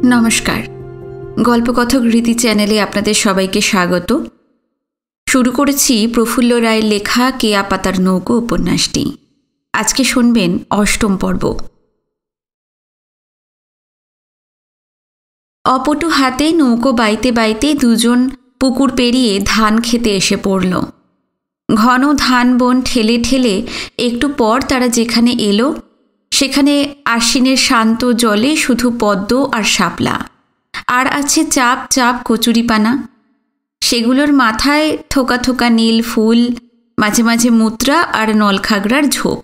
নমস্কার, গল্পকথক রীতি চ্যানেলে আপনাদের সবাইকে স্বাগত। শুরু করেছি প্রফুল্ল রায়ের লেখা কেয়া পাতার নৌকো উপন্যাসটি। আজকে শুনবেন অষ্টম পর্ব। অপটু হাতে নৌকো বাইতে বাইতে দুজন পুকুর পেরিয়ে ধান খেতে এসে পড়ল। ঘন ধান বন ঠেলে ঠেলে একটু পর তারা যেখানে এলো সেখানে আশ্বিনের শান্ত জলে শুধু পদ্ম আর শাপলা, আর আছে চাপ চাপ কচুরিপানা। সেগুলোর মাথায় থোকা থোকা নীল ফুল, মাঝে মাঝে মুত্রা আর নলখাগড়ার ঝোপ।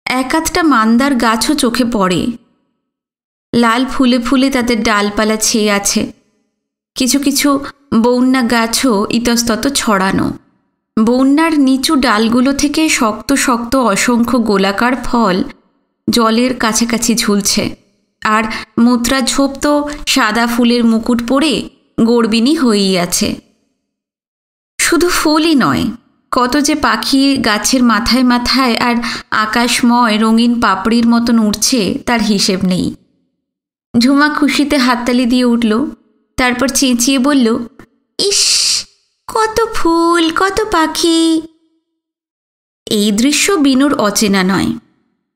এক আধটা মান্দার গাছও চোখে পড়ে, লাল ফুলে ফুলে তাদের ডালপালা ছেয়ে আছে। কিছু কিছু বৌন্না গাছও ইতস্তত ছড়ানো। বন্যার নিচু ডালগুলো থেকে শক্ত শক্ত অসংখ্য গোলাকার ফল জলের কাছাকাছি ঝুলছে, আর মুত্রা ঝোপ তো সাদা ফুলের মুকুট পরে গর্বিণী হয়েই আছে। শুধু ফুলই নয়, কত যে পাখি গাছের মাথায় মাথায় আর আকাশময় রঙিন পাপড়ির মতন উঠছে তার হিসেব নেই। ঝুমা খুশিতে হাততালি দিয়ে উঠল, তারপর চেঁচিয়ে বলল, ইস, কত ফুল, কত পাখি। এই দৃশ্য বিনুর অচেনা নয়।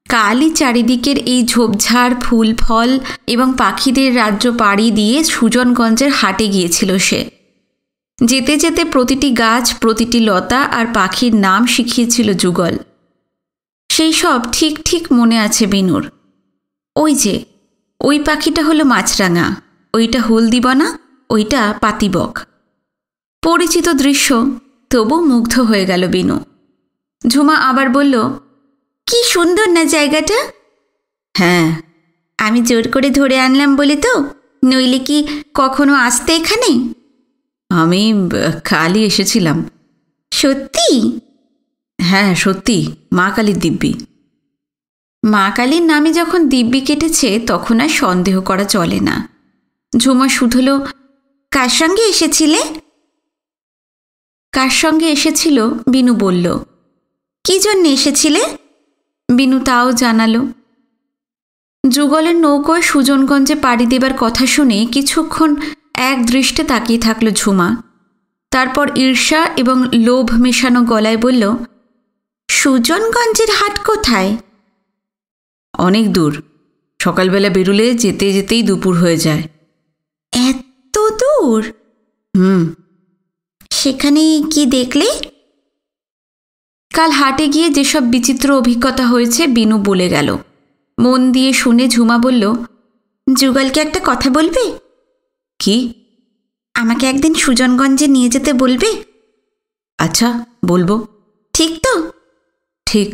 কালই চারিদিকের এই ঝোপঝাড় ফুল ফল এবং পাখিদের রাজ্য পাড়ি দিয়ে সুজনগঞ্জের হাটে গিয়েছিল সে। যেতে যেতে প্রতিটি গাছ, প্রতিটি লতা আর পাখির নাম শিখিয়েছিল যুগল। সেই সব ঠিক ঠিক মনে আছে বিনুর। ওই যে ওই পাখিটা হলো মাছরাঙা, ওইটা হলদিবনা, ওইটা পাতিবক। পরিচিত দৃশ্য, তবু মুগ্ধ হয়ে গেল বিনু। ঝুমা আবার বলল, কি সুন্দর না জায়গাটা। হ্যাঁ, আমি জোর করে ধরে আনলাম বলে তো, নইলে কি কখনো আসতে এখানে? আমি কালই এসেছিলাম। সত্যি? হ্যাঁ সত্যি, মা কালীর দিব্যি। মা কালীর নামে যখন দিব্যি কেটেছে তখন আর সন্দেহ করা চলে না। ঝুমা শুধল, কার সঙ্গে এসেছিলে? কার সঙ্গে এসেছিল বিনু বলল। কি জন্যে এসেছিলে? বিনু তাও জানালো। যুগলের নৌকোয় সুজনগঞ্জে পাড়ি দেবার কথা শুনে কিছুক্ষণ এক দৃষ্টে তাকিয়ে থাকল ঝুমা। তারপর ঈর্ষা এবং লোভ মেশানো গলায় বলল, সুজনগঞ্জের হাট কোথায়? অনেক দূর, সকালবেলা বেরুলে যেতে যেতেই দুপুর হয়ে যায়। এত দূর? সেখানে কি দেখলে? কাল হাটে গিয়ে যেসব বিচিত্র অভিজ্ঞতা হয়েছে বিনু বলে গেল। মন দিয়ে শুনে ঝুমা বলল, যুগলকে একটা কথা বলবে? কি? আমাকে একদিন সুজনগঞ্জে নিয়ে যেতে বলবে? আচ্ছা, বলবো। ঠিক তো? ঠিক।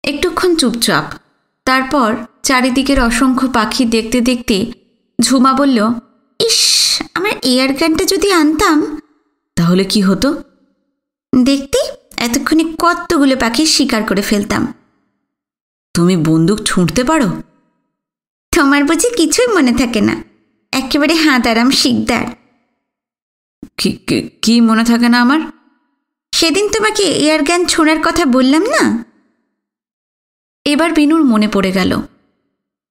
একটুক্ষণ চুপচাপ, তারপর চারিদিকের অসংখ্য পাখি দেখতে দেখতে ঝুমা বলল, ইস, আমার এয়ার গানটা যদি আনতাম। তাহলে কি হতো? দেখতে এতক্ষণে কতগুলো পাখির শিকার করে ফেলতাম। তুমি বন্দুক ছুঁড়তে পারো? তোমার বুঝি কিছুই মনে থাকে না, একেবারে হাঁদারাম শিকদার। কি মনে থাকে না আমার? সেদিন তোমাকে এয়ার গান ছোঁড়ার কথা বললাম না? এবার বিনুর মনে পড়ে গেল,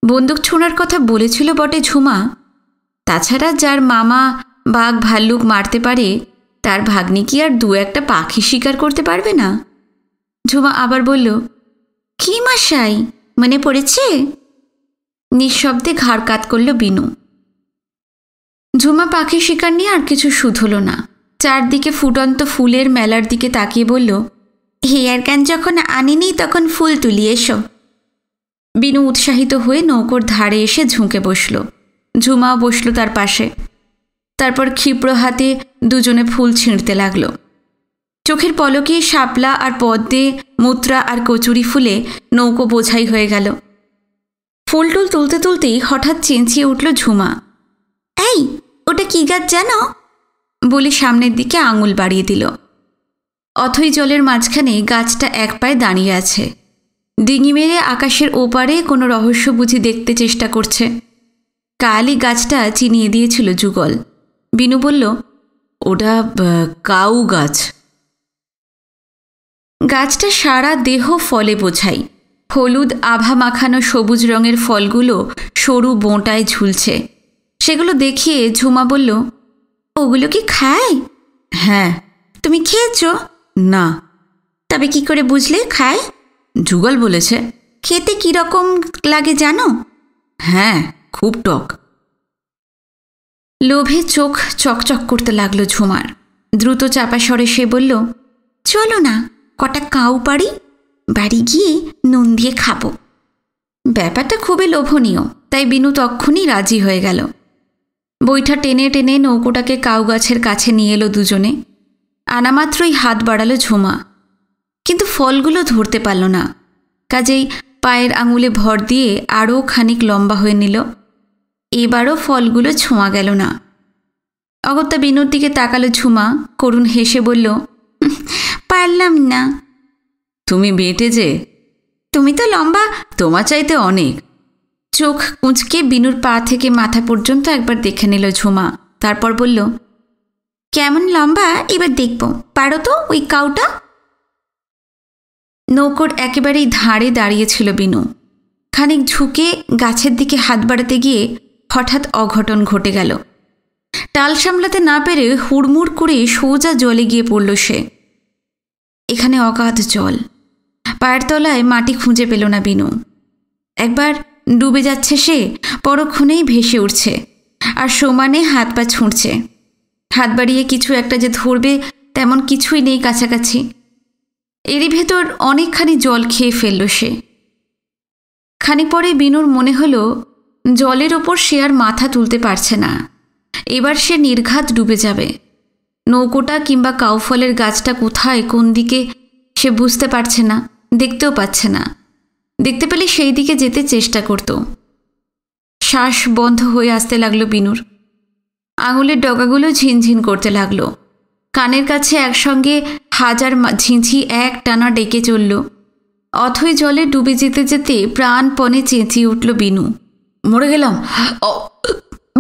বন্দুক ছোঁড়ার কথা বলেছিল বটে ঝুমা। তাছাড়া যার মামা বাঘ ভাল্লুক মারতে পারে তার ভাগ্নি কি আর দু একটা পাখি শিকার করতে পারবে না? ঝুমা আবার বলল, কি মশাই, মনে পড়েছে? নিঃশব্দে ঘাড় কাত করল বিনু। ঝুমা পাখি শিকার নিয়ে আর কিছু শুধল না। চারদিকে ফুটন্ত ফুলের মেলার দিকে তাকিয়ে বলল, হেয়ার গান যখন আনিনি তখন ফুল তুলি এসো। বিনু উৎসাহিত হয়ে নৌকোর ধারে এসে ঝুঁকে বসল। ঝুমাও বসল তার পাশে। তারপর ক্ষিপ্র হাতে দুজনে ফুল ছিঁড়তে লাগলো। চোখের পলকে শাপলা আর পদ্মে, মুত্রা আর কচুরি ফুলে নৌকো বোঝাই হয়ে গেল। ফুলটুল তুলতে তুলতেই হঠাৎ চেঁচিয়ে উঠল ঝুমা, এই, ওটা কি গাছ জানো? বলে সামনের দিকে আঙুল বাড়িয়ে দিল। অথই জলের মাঝখানে গাছটা এক পায়ে দাঁড়িয়ে আছে। ডিঙি মেরে আকাশের ওপারে কোনো রহস্য বুঝি দেখতে চেষ্টা করছে। কালই গাছটা চিনিয়ে দিয়েছিল যুগল। বিনু বলল, ওটা কাউ গাছ। গাছটা সারা দেহ ফলে বোঝাই। হলুদ আভা মাখানো সবুজ রঙের ফলগুলো সরু বোঁটায় ঝুলছে। সেগুলো দেখিয়ে ঝুমা বলল, ওগুলো কি খায়? হ্যাঁ। তুমি খেয়েছ? না। তবে কি করে বুঝলে খায়? যুগল বলেছে। খেতে কীরকম লাগে জানো? হ্যাঁ, খুব টক। লোভে চোখ চকচক করতে লাগলো ঝুমার। দ্রুত চাপা স্বরে সে বলল, চলো না কটা কাউ পারি, বাড়ি গিয়ে নুন দিয়ে খাবো। ব্যাপারটা খুবই লোভনীয়, তাই বিনু তক্ষুনি রাজি হয়ে গেল। বইটা টেনে টেনে নৌকোটাকে কাউ গাছের কাছে নিয়ে এলো দুজনে। আনামাত্রই হাত বাড়ালো ঝুমা, কিন্তু ফলগুলো ধরতে পারল না। কাজেই পায়ের আঙুলে ভর দিয়ে আরও খানিক লম্বা হয়ে নিল। এবারও ফলগুলো ছোঁয়া গেল না। অগত্যা বিনুর দিকে তাকালো ঝুমা, করুণ হেসে বলল, পারলাম না। তুমি বেটে যে, তুমি তো লম্বা, তোমার চাইতে অনেক। চোখ কুঁচকে বিনুর পা থেকে মাথা পর্যন্ত একবার দেখে নিল ঝুমা, তারপর বলল, কেমন লম্বা এবার দেখব, পারো তো ওই কাউটা? নৌকোর একেবারেই ধারে দাঁড়িয়েছিল বিনু। খানিক ঝুঁকে গাছের দিকে হাত বাড়াতে গিয়ে হঠাৎ অঘটন ঘটে গেল। টাল সামলাতে না পেরে হুড়মুড় করে সোজা জলে গিয়ে পড়ল সে। এখানে অগাধ জল, পায়ের তলায় মাটি খুঁজে পেল না বিনু। একবার ডুবে যাচ্ছে সে, পরক্ষণেই ভেসে উঠছে, আর সমানে হাত পা ছুঁড়ছে। হাত বাড়িয়ে কিছু একটা যে ধরবে তেমন কিছুই নেই কাছাকাছি। এরই ভেতর অনেকখানি জল খেয়ে ফেলল সে। খানিক পরে বিনুর মনে হলো জলের ওপর সে আর মাথা তুলতে পারছে না। এবার সে নির্ঘাত ডুবে যাবে। নৌকোটা কিংবা কাউফলের গাছটা কোথায়, কোন দিকে সে বুঝতে পারছে না, দেখতেও পাচ্ছে না। দেখতে পেলে সেই দিকে যেতে চেষ্টা করত। শ্বাস বন্ধ হয়ে আসতে লাগলো বিনুর। আঙুলের ডগাগুলো ঝিনঝিন করতে লাগলো। কানের কাছে একসঙ্গে হাজার ঝিঁঝি এক টানা ডেকে চলল। অথই জলে ডুবে যেতে যেতে প্রাণপণে চেঁচিয়ে উঠল বিনু, মরে গেলাম,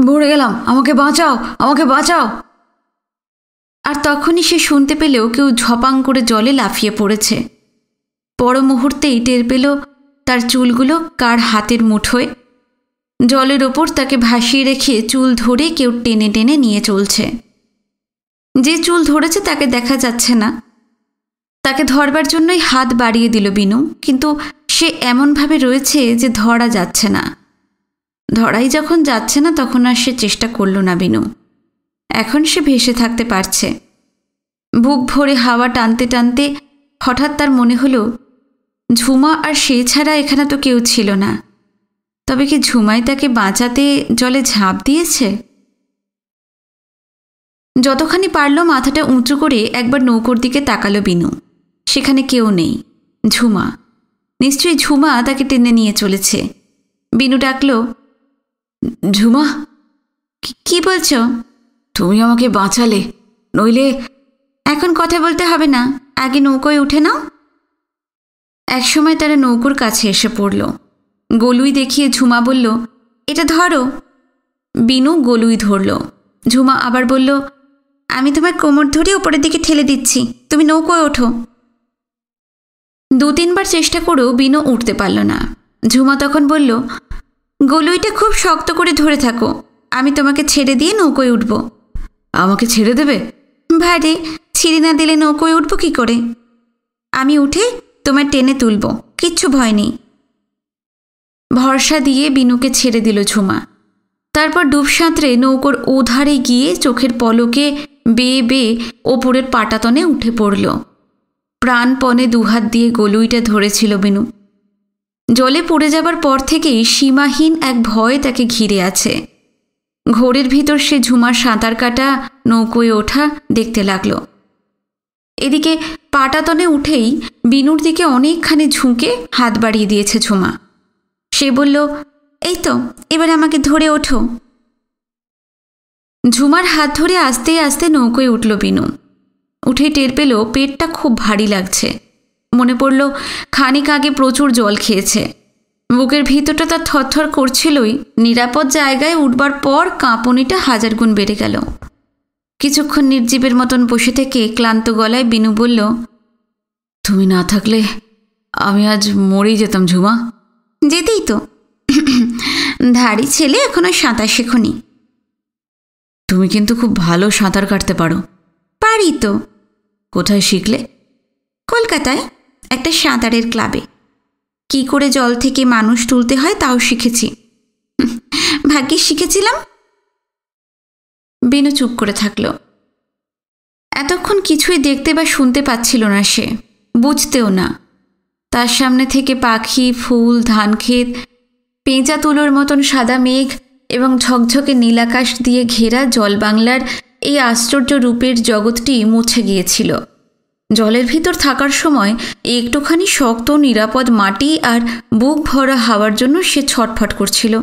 মরে গেলাম, আমাকে বাঁচাও, আমাকে বাঁচাও। আর তখনই সে শুনতে পেলেও কেউ ঝপাং করে জলে লাফিয়ে পড়েছে। পর মুহূর্তেই টের পেল তার চুলগুলো কার হাতের মুঠোয়। জলের ওপর তাকে ভাসিয়ে রেখে চুল ধরে কেউ টেনে টেনে নিয়ে চলছে। যে চুল ধরেছে তাকে দেখা যাচ্ছে না। তাকে ধরবার জন্যই হাত বাড়িয়ে দিল বিনু, কিন্তু সে এমনভাবে রয়েছে যে ধরা যাচ্ছে না। ধরাই যখন যাচ্ছে না তখন আর সে চেষ্টা করল না বিনু। এখন সে ভেসে থাকতে পারছে। বুক ভরে হাওয়া টানতে টানতে হঠাৎ তার মনে হলো, ঝুমা আর সে ছাড়া এখানে তো কেউ ছিল না। তবে কি ঝুমাই তাকে বাঁচাতে জলে ঝাঁপ দিয়েছে? যতখানি পারল মাথাটা উঁচু করে একবার নৌকোর দিকে তাকালো বিনু। সেখানে কেউ নেই। ঝুমা, নিশ্চয়ই ঝুমা তাকে টেনে নিয়ে চলেছে। বিনু ডাকল, ঝুমা। কি বলছ? তুমি আমাকে বাঁচালে, নইলে। এখন কথা বলতে হবে না, আগে নৌকোয় উঠে নাও। একসময় তারা নৌকোর কাছে এসে পড়ল। গলুই দেখিয়ে ঝুমা বলল, এটা ধরো। বিনু গলুই ধরল। ঝুমা আবার বলল, আমি তোমার কোমর ধরে উপরের দিকে ঠেলে দিচ্ছি, তুমি নৌকোয় ওঠো। 2-3বার চেষ্টা করেও বিনু উঠতে পারল না। ঝুমা তখন বলল, গলুইটা খুব শক্ত করে ধরে থাকো, আমি তোমাকে ছেড়ে দিয়ে নৌকোয় উঠব। আমাকে ছেড়ে দেবে? ভারে, ছিঁড়ে না দিলে নৌকোয় উঠব কি করে? আমি উঠে তোমায় টেনে তুলব, কিচ্ছু ভয় নেই। ভরসা দিয়ে বিনুকে ছেড়ে দিল ঝুমা। তারপর ডুব সাঁতরে নৌকোর ওধারে গিয়ে চোখের পলকে বেয়ে বেয়ে ওপরের পাটাতনে উঠে পড়ল। প্রাণপণে দুহাত দিয়ে গলুইটা ধরেছিল বিনু। জলে পড়ে যাবার পর থেকেই সীমাহীন এক ভয় তাকে ঘিরে আছে। ঘোরের ভিতর সে ঝুমার সাঁতার কাটা, নৌকোয় ওঠা দেখতে লাগল। এদিকে পাটাতনে উঠেই বিনুর দিকে অনেকখানি ঝুঁকে হাত বাড়িয়ে দিয়েছে ঝুমা। সে বলল, এই তো, এবার আমাকে ধরে ওঠো। ঝুমার হাত ধরে আস্তে আস্তে নৌকোয় উঠল বিনু। উঠে টের পেল পেটটা খুব ভারী লাগছে। মনে পড়ল খানিক আগে প্রচুর জল খেয়েছে। বুকের ভিতরটা তার থরথর করছিলই। নিরাপদ জায়গায় উঠবার পর কাঁপুনিটা 1000 গুণ বেড়ে গেল। কিছুক্ষণ নির্জীবের মতন বসে থেকে ক্লান্ত গলায় বিনু বলল, তুমি না থাকলে আমি আজ মরেই যেতাম ঝুমা। যেতেই তো, ধাড়ি ছেলে এখনো সাঁতার শেখনি। তুমি কিন্তু খুব ভালো সাঁতার কাটতে পারো। পারি তো। কোথায় শিখলে? কলকাতায় একটা সাঁতারের ক্লাবে। কি করে জল থেকে মানুষ তুলতে হয় তাও শিখেছি। ভাগ্যে শিখেছিলাম। বিনু চুপ করে থাকল। এতক্ষণ কিছুই দেখতে বা শুনতে পাচ্ছিল না সে, বুঝতেও না। তার সামনে থেকে পাখি, ফুল, ধানক্ষেত, পেঁচা তুলোর মতন সাদা মেঘ এবং ঝকঝকে নীলাকাশ দিয়ে ঘেরা জলবাংলার এই আশ্চর্য রূপের জগৎটি মুছে গিয়েছিল। জলের ভিতর থাকার সময় একটুখানি শক্ত নিরাপদ মাটি আর বুক ভরা হাওয়ার জন্য সে ছটফট করছিল।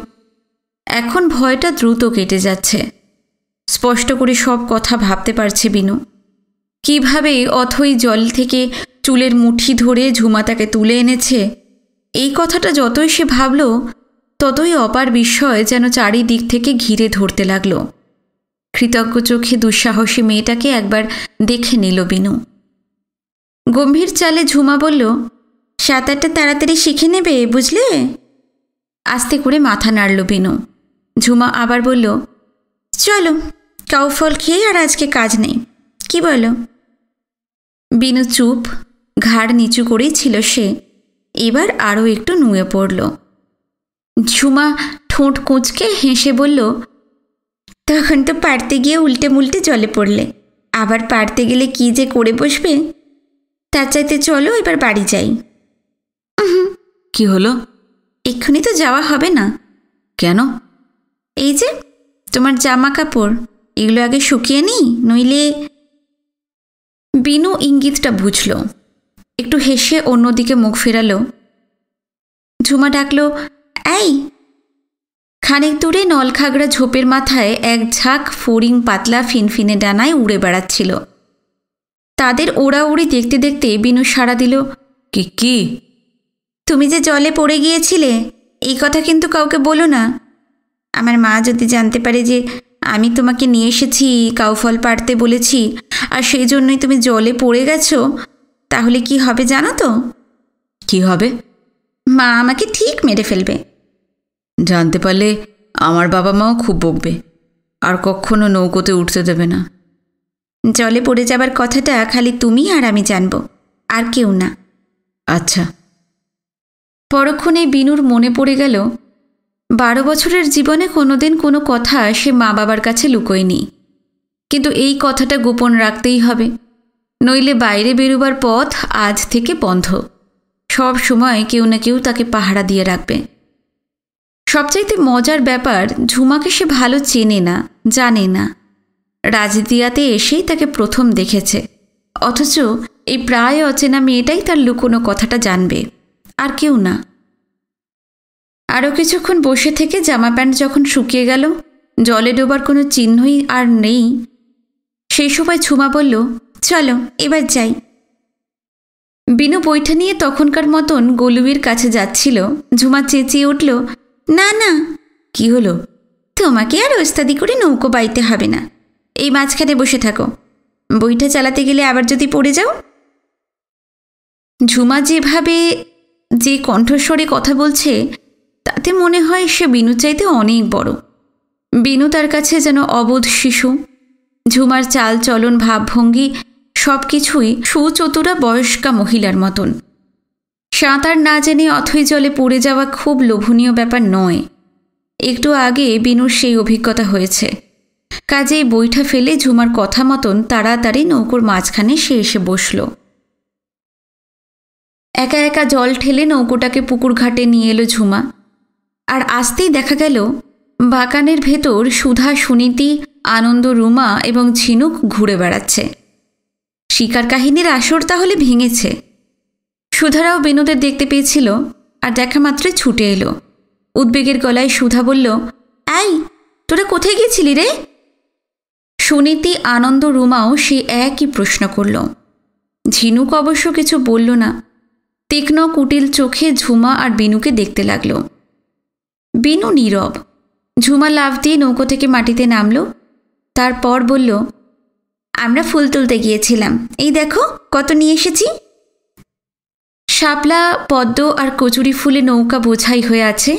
এখন ভয়টা দ্রুত কেটে যাচ্ছে। স্পষ্ট করে সব কথা ভাবতে পারছে বিনু। কিভাবে অথই জল থেকে চুলের মুঠি ধরে ঝুমা তাকে তুলে এনেছে, এই কথাটা যতই সে ভাবল ততই অপার বিস্ময় যেন চারিদিক থেকে ঘিরে ধরতে লাগল। কৃতজ্ঞ চোখে দুঃসাহসী মেয়েটাকে একবার দেখে নিল বিনু। গম্ভীর চালে ঝুমা বলল, সাঁতারটা তাড়াতাড়ি শিখে নেবে, বুঝলে? আস্তে করে মাথা নাড়ল বিনু। ঝুমা আবার বলল, চলো কাউফল খেয়ে আর আজকে কাজ নেই, কি বলো? বিনু চুপ, ঘাড় নিচু করেই ছিল সে। এবার আরও একটু নুয়ে পড়ল। ঝুমা ঠোঁট কুঁচকে হেসে বলল, তখন তো পারতে গিয়ে উল্টে মুল্টে জলে পড়লে, আবার পারতে গেলে কি যে করে বসবে। তার চাইতে চলো এবার বাড়ি যাই। কি হলো? এক্ষুনি তো যাওয়া হবে না। কেন? এই যে তোমার জামা কাপড়, এগুলো আগে শুকিয়ে নি, নইলে। বিনু ইঙ্গিতটা বুঝল, একটু হেসে অন্যদিকে মুখ ফেরালো। ঝুমা ডাকল, এই। খানিক দূরে নলখাগড়া ঝোপের মাথায় এক ঝাঁক ফড়িং পাতলা ফিনফিনে ডানায় উড়ে বেড়াচ্ছিল। তাদের ওড়াউড়ি দেখতে দেখতে বিনু সাড়া দিল, কি? তুমি যে জলে পড়ে গিয়েছিলে এই কথা কিন্তু কাউকে বলো না। আমার মা যদি জানতে পারে যে আমি তোমাকে নিয়ে এসেছি, কাউফল পাড়তে বলেছি, আর সেই জন্যই তুমি জলে পড়ে গেছো, তাহলে কি হবে জানো তো? কি হবে? মা আমাকে ঠিক মেরে ফেলবে। জানতে পারলে আমার বাবা মাও খুব বকবে, আর কখনো নৌকোতে উঠতে দেবে না। জলে পড়ে যাবার কথাটা খালি তুমি আর আমি জানব, আর কেউ না। আচ্ছা। পরক্ষণে বিনুর মনে পড়ে গেল 12 বছরের জীবনে কোনোদিন কোনো কথা সে মা বাবার কাছে লুকোয়নি। কিন্তু এই কথাটা গোপন রাখতেই হবে, নইলে বাইরে বেরোবার পথ আজ থেকে বন্ধ। সব সময় কেউ না কেউ তাকে পাহারা দিয়ে রাখবে। সবচাইতে মজার ব্যাপার, ঝুমাকে সে ভালো চেনে না, জানে না। রাজদিয়াতে এসেই তাকে প্রথম দেখেছে, অথচ এই প্রায় অচেনা মেয়েটাই তার লুকোনো কথাটা জানবে, আর কেউ না। আরও কিছুক্ষণ বসে থেকে জামা প্যান্ট যখন শুকিয়ে গেল, জলে ডোবার কোনো চিহ্নই আর নেই, সেই সময় ঝুমা বলল, চলো এবার যাই। বিনু বৈঠা নিয়ে তখনকার মতন গলুইয়ের কাছে যাচ্ছিল। ঝুমা চেঁচিয়ে উঠল, না না। কি হলো? তোমাকে আর ওস্তাদি করে নৌকো বাইতে হবে না, এই মাঝখানে বসে থাকো। বইটা চালাতে গেলে আবার যদি পড়ে যাও। ঝুমা যেভাবে, যে কণ্ঠস্বরে কথা বলছে, তাতে মনে হয় সে বিনু চাইতে অনেক বড়। বিনু তার কাছে যেন অবোধ শিশু। ঝুমার চাল চলন, ভাবভঙ্গি সব কিছুই সুচতুরা বয়স্কা মহিলার মতন। সাঁতার না জেনে অথই জলে পড়ে যাওয়া খুব লোভনীয় ব্যাপার নয়। একটু আগে বিনুর সেই অভিজ্ঞতা হয়েছে। কাজেই বইটা ফেলে ঝুমার কথা মতন তাড়াতাড়ি নৌকোর মাঝখানে সে এসে বসল। একা একা জল ঠেলে নৌকোটাকে পুকুর ঘাটে নিয়ে এলো ঝুমা। আর আসতেই দেখা গেল বাগানের ভেতর সুধা, সুনীতি, আনন্দ, রুমা এবং ঝিনুক ঘুরে বেড়াচ্ছে। শিকার কাহিনীর আসর তাহলে ভেঙেছে। সুধারাও বিনুদের দেখতে পেয়েছিল, আর দেখা মাত্রই ছুটে এলো। উদ্বেগের গলায় সুধা বলল, এই তোরা কোথায় গেছিলি রে? সুনীতি, আনন্দ, রুমাও সে একই প্রশ্ন করল। ঝিনুক অবশ্য কিছু বলল না। তীক্ষ্ণ কুটিল চোখে ঝুমা আর বিনুকে দেখতে লাগল। বিনু নীরব। ঝুমা লাফ দিয়ে নৌকো থেকে মাটিতে নামল। তারপর বলল, আমরা ফুল তুলতে গিয়েছিলাম, এই দেখো কত নিয়ে এসেছি। শাপলা, পদ্ম আর কচুরি ফুলে নৌকা বোঝাই হয়ে আছে।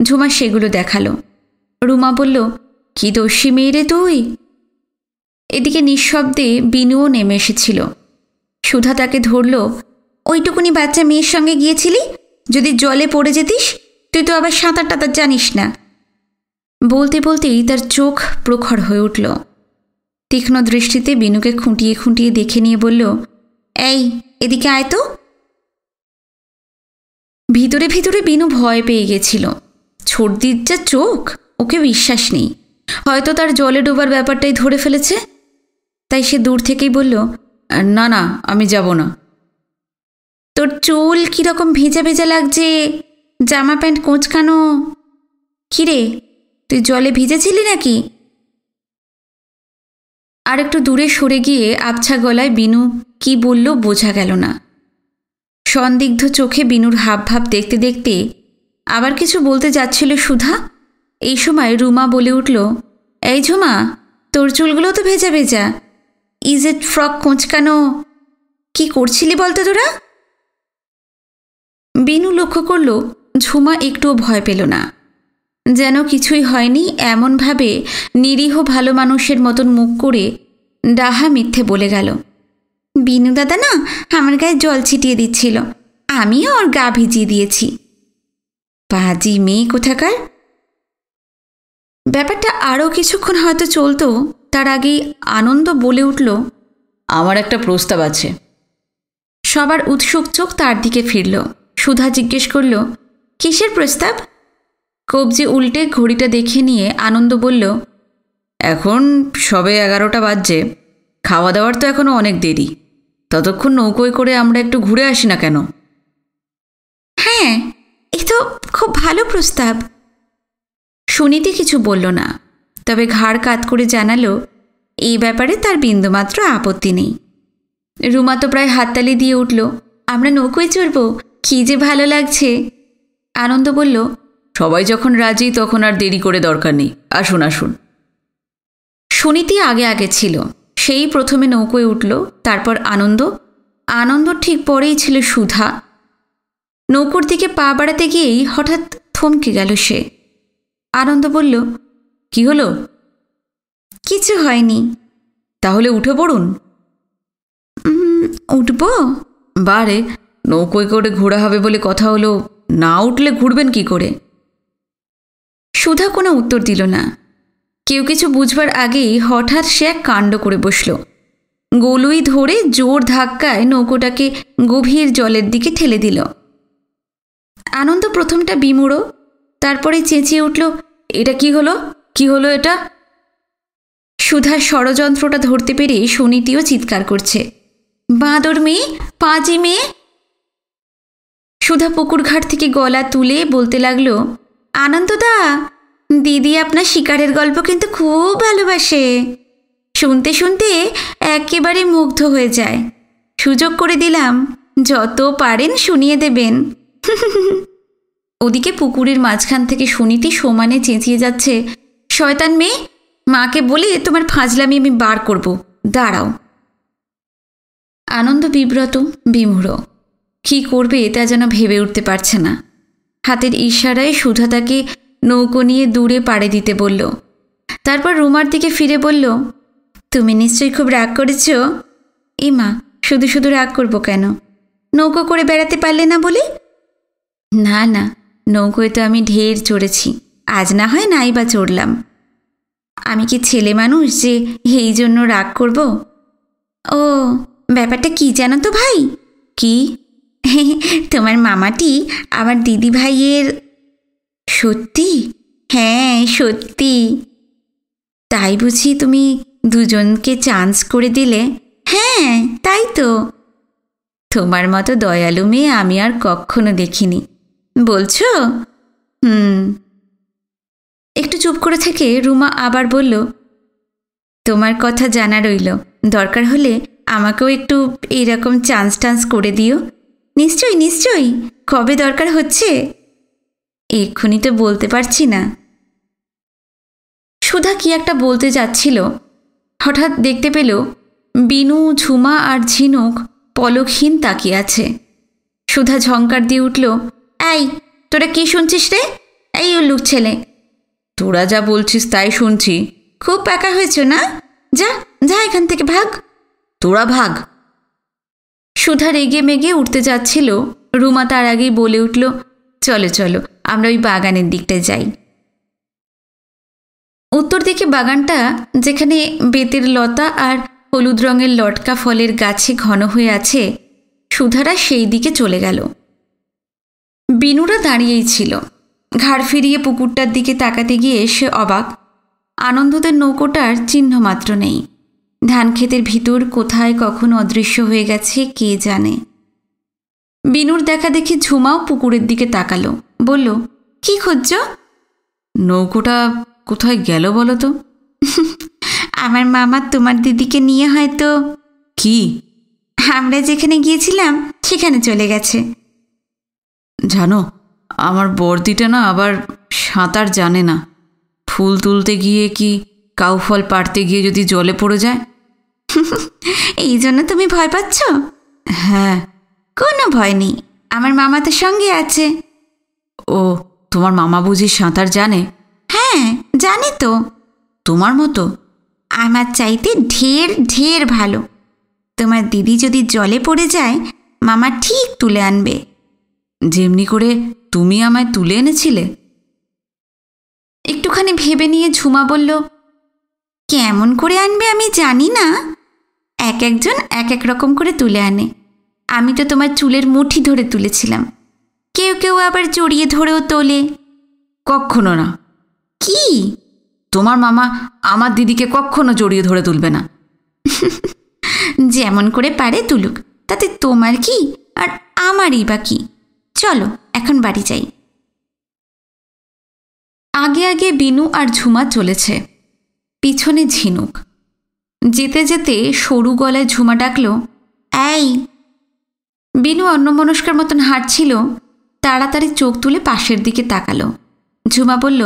ঝুমা সেগুলো দেখালো। রুমা বলল, কি দোষী মেয়ে রে তুই। এদিকে নিঃশব্দে বিনুও নেমে এসেছিল। সুধা তাকে ধরল, ওইটুকুনি বাচ্চা মেয়ের সঙ্গে গিয়েছিলি, যদি জলে পড়ে যেতিস, তুই তো আবার সাঁতার টাতার জানিস না। বলতে বলতেই তার চোখ প্রখর হয়ে উঠল। তীক্ষ্ণ দৃষ্টিতে বিনুকে খুঁটিয়ে খুঁটিয়ে দেখে নিয়ে বলল, এই এদিকে আয় তো। ভিতরে ভিতরে বিনু ভয় পেয়ে গেছিল। ছর্দির যা চোখ, ওকে বিশ্বাস নেই। হয়তো তার জলে ডোবার ব্যাপারটাই ধরে ফেলেছে। তাই সে দূর থেকেই বলল, না না, আমি যাব না। তোর চুল কীরকম ভেজা ভেজা লাগছে, জামা প্যান্ট কোঁচকানো। কিরে, তুই জলে ভিজেছিলি নাকি? আর একটু দূরে সরে গিয়ে আবছা গলায় বিনু কি বলল বোঝা গেল না। সন্দিগ্ধ চোখে বিনুর হাবভাব দেখতে দেখতে আবার কিছু বলতে যাচ্ছিল সুধা। এই সময় রুমা বলে উঠল, এই ঝুমা, তোর চুলগুলো তো ভেজা ভেজা, ইজ ইট ফ্রক কোঁচকানো, কি করছিলি বলতো তোরা? বিনু লক্ষ্য করল ঝুমা একটুও ভয় পেল না, যেন কিছুই হয়নি এমনভাবে নিরীহ ভালো মানুষের মতন মুখ করে ডাহা মিথ্যে বলে গেল, বিনু দাদা না আমার গায়ে জল ছিটিয়ে দিচ্ছিল, আমিও ওর গা ভিজিয়ে দিয়েছি। পাজি মেয়ে কোথাকার। ব্যাপারটা আরও কিছুক্ষণ হয়তো চলত, তার আগেই আনন্দ বলে উঠল, আমার একটা প্রস্তাব আছে। সবার উৎসুক চোখ তার দিকে ফিরল। সুধা জিজ্ঞেস করল, কিসের প্রস্তাব? কবজি উল্টে ঘড়িটা দেখে নিয়ে আনন্দ বলল, এখন সবে 11টা বাজছে, খাওয়া দাওয়ার তো এখনও অনেক দেরি, ততক্ষণ নৌকোয় করে আমরা একটু ঘুরে আসি না কেন? হ্যাঁ, এ তো খুব ভালো প্রস্তাব। সুনীতি কিছু বলল না, তবে ঘাড় কাত করে জানালো, এই ব্যাপারে তার বিন্দুমাত্র আপত্তি নেই। রুমা তো প্রায় হাততালি দিয়ে উঠল, আমরা নৌকোয় চড়ব, কী যে ভালো লাগছে। আনন্দ বলল, সবাই যখন রাজি তখন আর দেরি করে দরকার নেই, আসুন আসুন। সুনীতি আগে আগে ছিল, সেই প্রথমে নৌকোয় উঠল, তারপর আনন্দ ঠিক পরেই ছিল সুধা। নৌকোর দিকে পা বাড়াতে গিয়েই হঠাৎ থমকে গেল সে। আনন্দ বলল, কি হলো? কিছু হয়নি। তাহলে উঠে পড়ুন। উঠব? বারে, নৌকোয় করে ঘোরা হবে বলে কথা হলো, না উঠলে ঘুরবেন কি করে? সুধা কোনো উত্তর দিল না। কেউ কিছু বুঝবার আগেই হঠাৎ সে এক কাণ্ড করে বসল। গলুই ধরে জোর ধাক্কায় নৌকোটাকে গভীর জলের দিকে ঠেলে দিল। আনন্দ প্রথমটা বিমূঢ়, তারপরে চেঁচিয়ে উঠল, এটা কি হলো? কি হলো এটা? সুধার ষড়যন্ত্রটা ধরতে পেরে সুনীতিও চিৎকার করছে, বাঁদর মেয়ে, পাজি মেয়ে। সুধা পুকুর ঘাট থেকে গলা তুলে বলতে লাগলো, আনন্দদা, দিদি আপনার শিকারের গল্প কিন্তু খুব ভালোবাসে, শুনতে শুনতে একেবারে মুগ্ধ হয়ে যায়। সুযোগ করে দিলাম, যত পারেন শুনিয়ে দেবেন। ওদিকে পুকুরের মাঝখান থেকে সুনীতি সমানে চেঁচিয়ে যাচ্ছে, শয়তান মেয়ে, মাকে বলে তোমার ফাজলামি আমি বার করব, দাঁড়াও। আনন্দ বিব্রত, বিমূঢ়, কী করবে তা যেন ভেবে উঠতে পারছে না। হাতের ইশারায় সুধা তাকে নৌকো নিয়ে দূরে পাড়ে দিতে বলল। তারপর রুমার দিকে ফিরে বলল, তুমি নিশ্চয়ই খুব রাগ করেছ? এ মা, শুধু শুধু রাগ করব কেন? নৌকো করে বেড়াতে পারলে না বলে? না না, নৌকোয় তো আমি ঢের চড়েছি, আজ না হয় নাই বা চড়লাম। আমি কি ছেলে মানুষ যে এই জন্য রাগ করব? ও, ব্যাপারটা কি জানো তো ভাই? কি? তোমার মামাটি আমার দিদি ভাইয়ের। সত্যি? হ্যাঁ সত্যি। তাই বুঝি তুমি দুজনকে চান্স করে দিলে? হ্যাঁ তাই তো। তোমার মতো দয়ালু মেয়ে আমি আর কখনো দেখিনি। বলছো? একটু চুপ করে থেকে রুমা আবার বলল, তোমার কথা জানা রইল, দরকার হলে আমাকেও একটু এইরকম চান্স টান্স করে দিও। নিশ্চয়ই নিশ্চয়ই, কবে দরকার হচ্ছে? এক্ষুনি তো বলতে পারছি না। সুধা কি একটা বলতে যাচ্ছিল, হঠাৎ দেখতে পেল বিনু, ঝুমা আর ঝিনুক পলকহীন তাকিয়ে আছে। সুধা ঝংকার দিয়ে উঠল, এই তোরা কি শুনছিস রে? এই উল্লুক ছেলে। তোরা যা বলছিস তাই শুনছি। খুব পাকা হয়েছ না? যা যা এখান থেকে ভাগ। তোরা ভাগ। সুধা রেগে মেগে উঠতে যাচ্ছিল, রুমা তার আগেই বলে উঠল, চলো চলো আমরা ওই বাগানের দিকটায় যাই। উত্তর দিকে বাগানটা, যেখানে বেতের লতা আর হলুদ রঙের লটকা ফলের গাছে ঘন হয়ে আছে, সুধারা সেই দিকে চলে গেল। বিনুরা দাঁড়িয়েই ছিল। ঘাড় ফিরিয়ে পুকুরটার দিকে তাকাতে গিয়ে সে অবাক। আনন্দদের নৌকোটার চিহ্ন মাত্র নেই। ধান ক্ষেতের ভিতর কোথায় কখন অদৃশ্য হয়ে গেছে কে জানে। বিনুর দেখা দেখি ঝুমাও পুকুরের দিকে তাকালো, বলল, কি খুঁজছ? নৌকোটা কোথায় গেল বলো তো? আমার মামা তোমার দিদিকে নিয়ে হয়তো। কি? আমরা যেখানে গিয়েছিলাম সেখানে চলে গেছে। জানো, আমার বর্দিটা না আবার সাঁতার জানে না। ফুল তুলতে গিয়ে কি কাউ ফল পাড়তে গিয়ে যদি জলে পড়ে যায়। এই জন্য তুমি ভয় পাচ্ছ? হ্যাঁ। কোনো ভয় নেই, আমার মামা তো সঙ্গে আছে। ও, তোমার মামা বুঝি সাঁতার জানে? হ্যাঁ জানি তো। তোমার মতো? আমার চাইতে ঢের ঢের ভালো। তোমার দিদি যদি জলে পড়ে যায় মামা ঠিক তুলে আনবে। যেমনি করে তুমি আমায় তুলে এনেছিলে। একটুখানি ভেবে নিয়ে ঝুমা বলল, কেমন করে আনবে আমি জানি না, এক একজন এক এক রকম করে তুলে আনে। আমি তো তোমার চুলের মুঠি ধরে তুলেছিলাম, কেউ কেউ আবার জড়িয়ে ধরেও তোলে। কক্ষনো না। কি? তোমার মামা আমার দিদিকে কক্ষনো জড়িয়ে ধরে তুলবে না। যেমন করে পারে তুলুক, তাতে তোমার কি আর আমারই বা কি। চলো এখন বাড়ি যাই। আগে আগে বিনু আর ঝুমা চলেছে, পিছনে ঝিনুক। যেতে যেতে সরু গলায় ঝুমা ডাকল, এই। বিনু অন্যমনস্কার মতন হাঁটছিল, তাড়াতাড়ি চোখ তুলে পাশের দিকে তাকালো। ঝুমা বলল,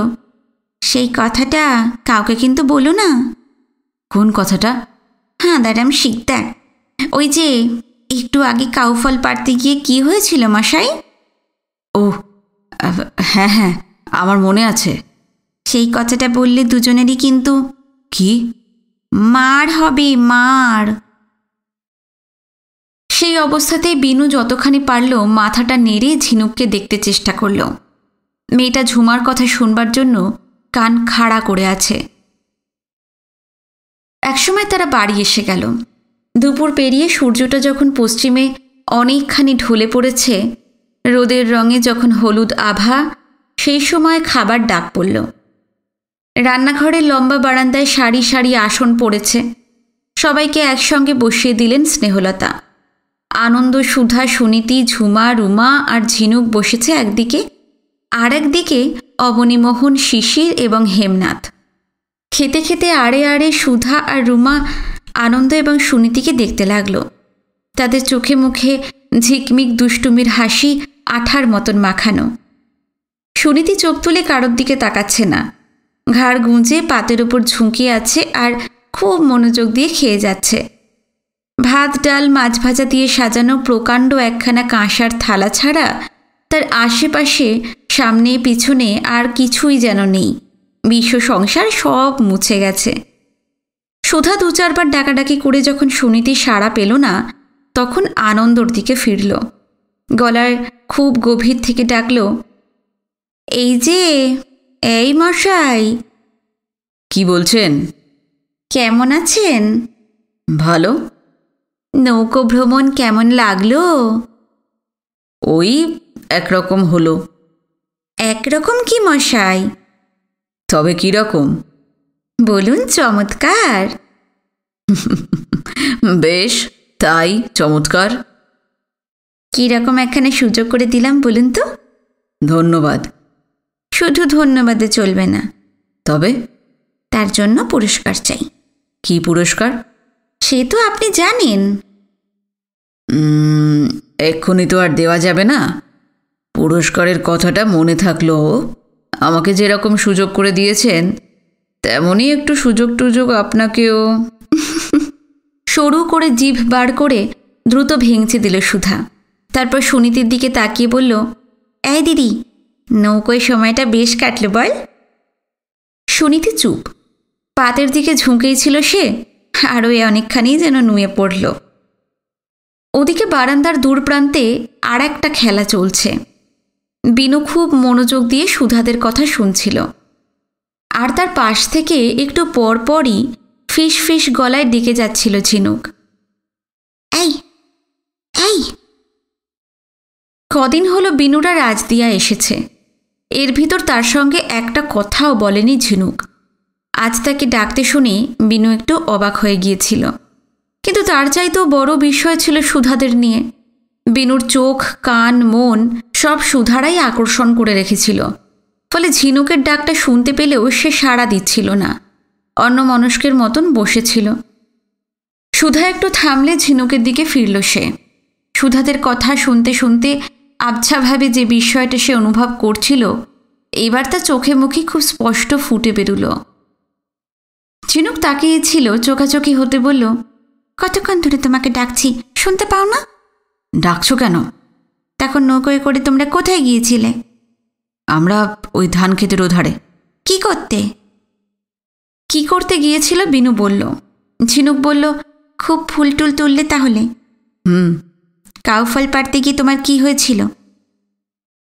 সেই কথাটা কাউকে কিন্তু বলো না। কোন কথাটা? হাঁদারাম শিকদার, ওই যে একটু আগে কাউফল পাড়তে গিয়ে কি হয়েছিল মশাই? ও হ্যাঁ হ্যাঁ, আমার মনে আছে। সেই কথাটা বললে দুজনেরই কিন্তু। কি? মার হবে, মার। সেই অবস্থাতেই বিনু যতখানি পারল মাথাটা নেড়ে ঝিনুককে দেখতে চেষ্টা করল। মেয়েটা ঝুমার কথা শুনবার জন্য কান খাড়া করে আছে। একসময় তারা বাড়ি এসে গেল। দুপুর পেরিয়ে সূর্যটা যখন পশ্চিমে অনেকখানি ঢলে পড়েছে, রোদের রঙে যখন হলুদ আভা, সেই সময় খাবার ডাক পড়ল। রান্নাঘরের লম্বা বারান্দায় সারি সারি আসন পড়েছে। সবাইকে একসঙ্গে বসিয়ে দিলেন স্নেহলতা। আনন্দ, সুধা, সুনীতি, ঝুমা, রুমা আর ঝিনুক বসেছে একদিকে, আর একদিকে অবনীমোহন, শিশির এবং হেমনাথ। খেতে খেতে আড়ে আড়ে সুধা আর রুমা আনন্দ এবং সুনীতিকে দেখতে লাগলো। তাদের চোখে মুখে ঝিকমিক দুষ্টুমির হাসি আঠার মতন মাখানো। সুনীতি চোখ তুলে কারোর দিকে তাকাচ্ছে না, ঘাড় গুঁজে পাতের ওপর ঝুঁকিয়ে আছে আর খুব মনোযোগ দিয়ে খেয়ে যাচ্ছে। ভাত, ডাল, মাছ ভাজা দিয়ে সাজানো প্রকাণ্ড একখানা কাঁসার থালা ছাড়া তার আশেপাশে, সামনে পিছনে আর কিছুই যেন নেই। বিশ্ব সংসার সব মুছে গেছে। সুধা দু চারবার ডাকাডাকি করে যখন সুনীতি সাড়া পেল না, তখন আনন্দর দিকে ফিরল। গলার খুব গভীর থেকে ডাকল, এই যে, এই মশাই। কি বলছেন? কেমন আছেন? ভালো। নৌকো ভ্রমণ কেমন লাগলো? ওই একরকম হলো। একরকম কি মশাই? তবে কি রকম? বলুন, চমৎকার। বেশ, তাই চমৎকার। কীরকম একখানে সুযোগ করে দিলাম বলুন তো? ধন্যবাদ। শুধু ধন্যবাদে চলবে না। তবে? তার জন্য পুরস্কার চাই। কি পুরস্কার? সে তো আপনি জানেন। এক্ষুনি তো আর দেওয়া যাবে না। পুরস্কারের কথাটা মনে থাকলো। আমাকে যেরকম সুযোগ করে দিয়েছেন, তেমনই একটু সুযোগ টুযোগ আপনাকেও। সরু করে জিভ বার করে দ্রুত ভেঙচে দিল সুধা। তারপর সুনীতির দিকে তাকিয়ে বলল, এই দিদি, নৌকোয় সময়টা বেশ কাটলো বল? সুনীতি চুপ। পাতের দিকে ঝুঁকেই ছিল সে, আরও অনেকখানি যেন নুয়ে পড়ল। ওদিকে বারান্দার দূর প্রান্তে আর একটা খেলা চলছে। বিনু খুব মনোযোগ দিয়ে সুধাদের কথা শুনছিল, আর তার পাশ থেকে একটু পরপরই ফিস ফিস গলায় ডেকে যাচ্ছিল ঝিনুক, এই এই। কদিন হলো বিনুরা রাজদিয়া এসেছে, এর ভিতর তার সঙ্গে একটা কথাও বলেনি ঝিনুক। আজ তাকে ডাকতে শুনে বিনু একটু অবাক হয়ে গিয়েছিল, কিন্তু তার চাইতেও বড় বিষয় ছিল সুধাদের নিয়ে। বিনুর চোখ, কান, মন সব সুধারাই আকর্ষণ করে রেখেছিল, ফলে ঝিনুকের ডাকটা শুনতে পেলেও সে সাড়া দিচ্ছিল না, অন্যমনস্কের মতন বসেছিল। সুধা একটু থামলে ঝিনুকের দিকে ফিরল সে। সুধাদের কথা শুনতে শুনতে আবছাভাবে যে বিষয়টা সে অনুভব করছিল, এবার তা চোখে মুখে খুব স্পষ্ট ফুটে বেরুল। ঝিনুক তাকিয়েছিল, চোখাচোখি হতে বলল, কতক্ষণ ধরে তোমাকে ডাকছি, শুনতে পাও না? ডাকছো কেন? তখন নৌকোয় করে তোমরা কোথায় গিয়েছিলে? আমরা ওই ধান ক্ষেতের ওধারে। কি করতে? কি করতে গিয়েছিল বিনু বলল। ঝিনুক বলল, খুব ফুল টুল তুললে তাহলে? কাউ ফল পাড়তে গিয়ে তোমার কি হয়েছিল?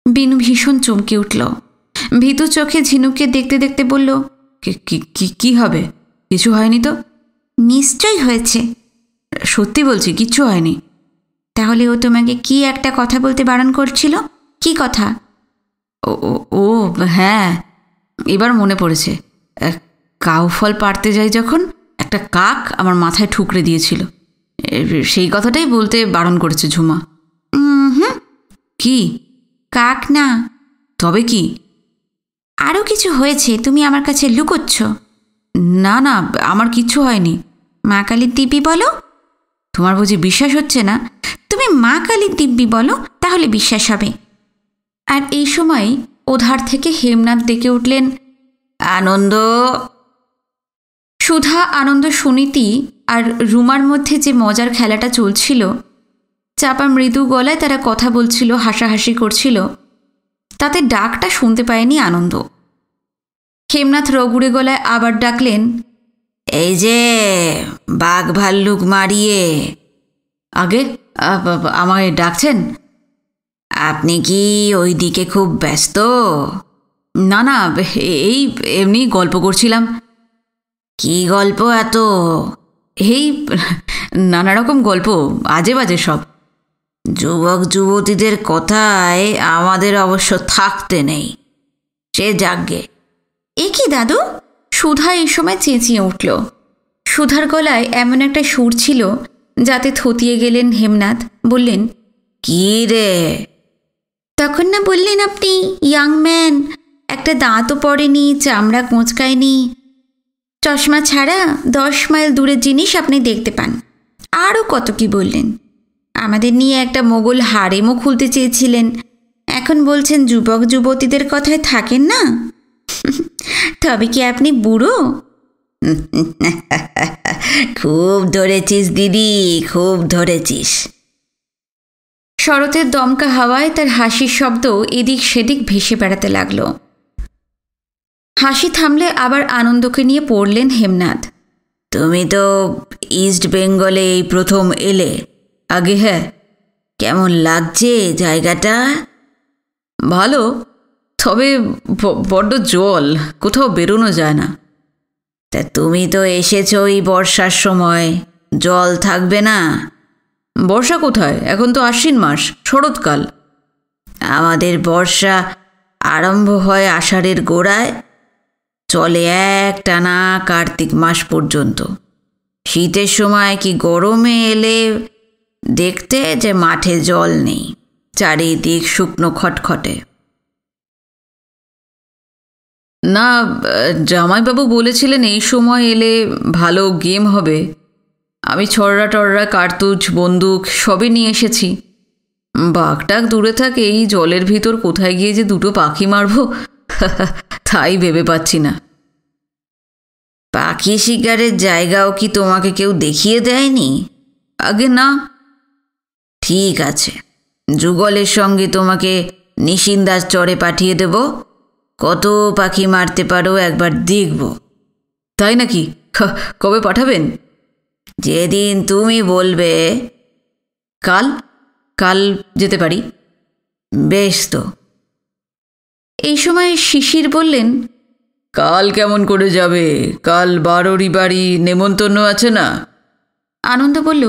বিনু ভীষণ চমকে উঠল। ভীতু চোখে ঝিনুককে দেখতে দেখতে বলল, কি হবে? কিছু হয়নি তো? নিশ্চয়ই হয়েছে। সত্যি বলছি, কিচ্ছু হয়নি। তাহলে ও তোমাকে কি একটা কথা বলতে বারণ করছিল? কি কথা? ও হ্যাঁ, এবার মনে পড়েছে। কাউ ফল পাড়তে যাই যখন একটা কাক আমার মাথায় ঠুকরে দিয়েছিল, সেই কথাটাই বলতে বারণ করেছে ঝুমা। কি? কাক না। তবে কি? আরও কিছু হয়েছে, তুমি আমার কাছে লুকোচ্ছ। না না, আমার কিচ্ছু হয়নি। মা কালীর দিব্যি বলো। তোমার বুঝি বিশ্বাস হচ্ছে না? তুমি মা কালীর দিব্যি বলো, তাহলে বিশ্বাস হবে। আর এই সময় ওধার থেকে হেমনাথ ডেকে উঠলেন, আনন্দ। সুধা, আনন্দ, সুনীতি আর রুমার মধ্যে যে মজার খেলাটা চলছিল, চাপা মৃদু গলায় তারা কথা বলছিল, হাসাহাসি করছিল, তাতে ডাকটা শুনতে পায়নি আনন্দ। হেমনাথ রগুড়ে গলায় আবার ডাকলেন, এই যে বাঘ ভাল্লুক মারিয়ে। আগে আমায় ডাকছেন? আপনি কি ওই দিকে খুব ব্যস্ত? না না, এই এমনি গল্প করছিলাম। কি গল্প এত? এই নানা রকম গল্প, আজে বাজে সব। যুবক যুবতীদের কথায় আমাদের অবশ্য থাকতে নেই, সে যাগ্গে। এ কি দাদু? সুধা এই সময় চেঁচিয়ে উঠল। সুধার গলায় এমন একটা সুর ছিল যাতে থতিয়ে গেলেন হেমনাথ। বললেন, কি রে? তখন না বললেন আপনি ইয়াং ম্যান, একটা দাঁতও পড়েনি, চামড়া কোঁচকায়নি, চশমা ছাড়া 10 মাইল দূরের জিনিস আপনি দেখতে পান। আরও কত কি বললেন। আমাদের নিয়ে একটা মোগল হারেমও খুলতে চেয়েছিলেন। এখন বলছেন যুবক যুবতীদের কথায় থাকেন না। তবে কি আপনি বুড়ো? খুব ধরেছিস দিদি, খুব ধরেছিস। শরতের দমকা হাওয়ায় তার হাসির শব্দ এদিক সেদিক ভেসে বেড়াতে লাগল। হাসি থামলে আবার আনন্দকে নিয়ে পড়লেন হেমনাথ। তুমি তো ইস্ট বেঙ্গলে এই প্রথম এলে। আগে হ্যাঁ, কেমন লাগছে জায়গাটা? ভালো, তবে বড্ড জল, কোথাও বেরোনো যায় না। তা তুমি তো এসেছো এই বর্ষার সময়, জল থাকবে না? বর্ষা কোথায়, এখন তো আশ্বিন মাস, শরৎকাল। আমাদের বর্ষা আরম্ভ হয় আষাঢ়ের গোড়ায়, চলে একটানা কার্তিক মাস পর্যন্ত। শীতের সময় কি গরমে এলে দেখতে যে মাঠে জল নেই, চারিদিক শুকনো খটখটে। না, জামাইবাবু বলেছিলেন এই সময় এলে ভালো গেম হবে। আমি ছড়রা টড়রা, কার্তুজ, বন্দুক সবই নিয়ে এসেছি। বাঘটাক দূরে থাকে, এই জলের ভিতর কোথায় গিয়ে যে দুটো পাখি মারব তাই ভেবে পাচ্ছি না। পাখি শিকারের জায়গাও কি তোমাকে কেউ দেখিয়ে দেয়নি? আগে না। ঠিক আছে, যুগলের সঙ্গে তোমাকে নিশিন্দার চরে পাঠিয়ে দেব, কত পাখি মারতে পারো একবার দেখব। তাই নাকি? কবে পাঠাবেন? যেদিন তুমি বলবে। কাল? কাল যেতে পারি। বেশ তো। এই সময় শিশির বললেন, কাল কেমন করে যাবে? কাল বারোরই বাড়ি নেমন্তন্ন আছে না? আনন্দ বলল,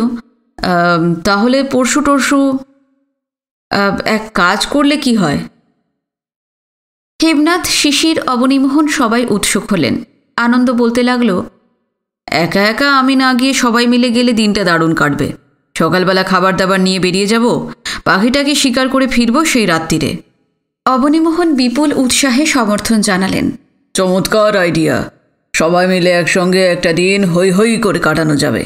তাহলে পরশু টরশু এক কাজ করলে কি হয়? হেমনাথ, শিশির, অবনীমোহন সবাই উৎসুক হলেন। আনন্দ বলতে লাগলো, একা একা আমি না গিয়ে সবাই মিলে গেলে দিনটা দারুণ কাটবে। সকালবেলা খাবার দাবার নিয়ে বেরিয়ে যাব, পাখিটাকে শিকার করে ফিরব সেই রাত্রিরে। অবনীমোহন বিপুল উৎসাহে সমর্থন জানালেন। চমৎকার আইডিয়া, সবাই মিলে একসঙ্গে একটা দিন হৈ হৈ করে কাটানো যাবে।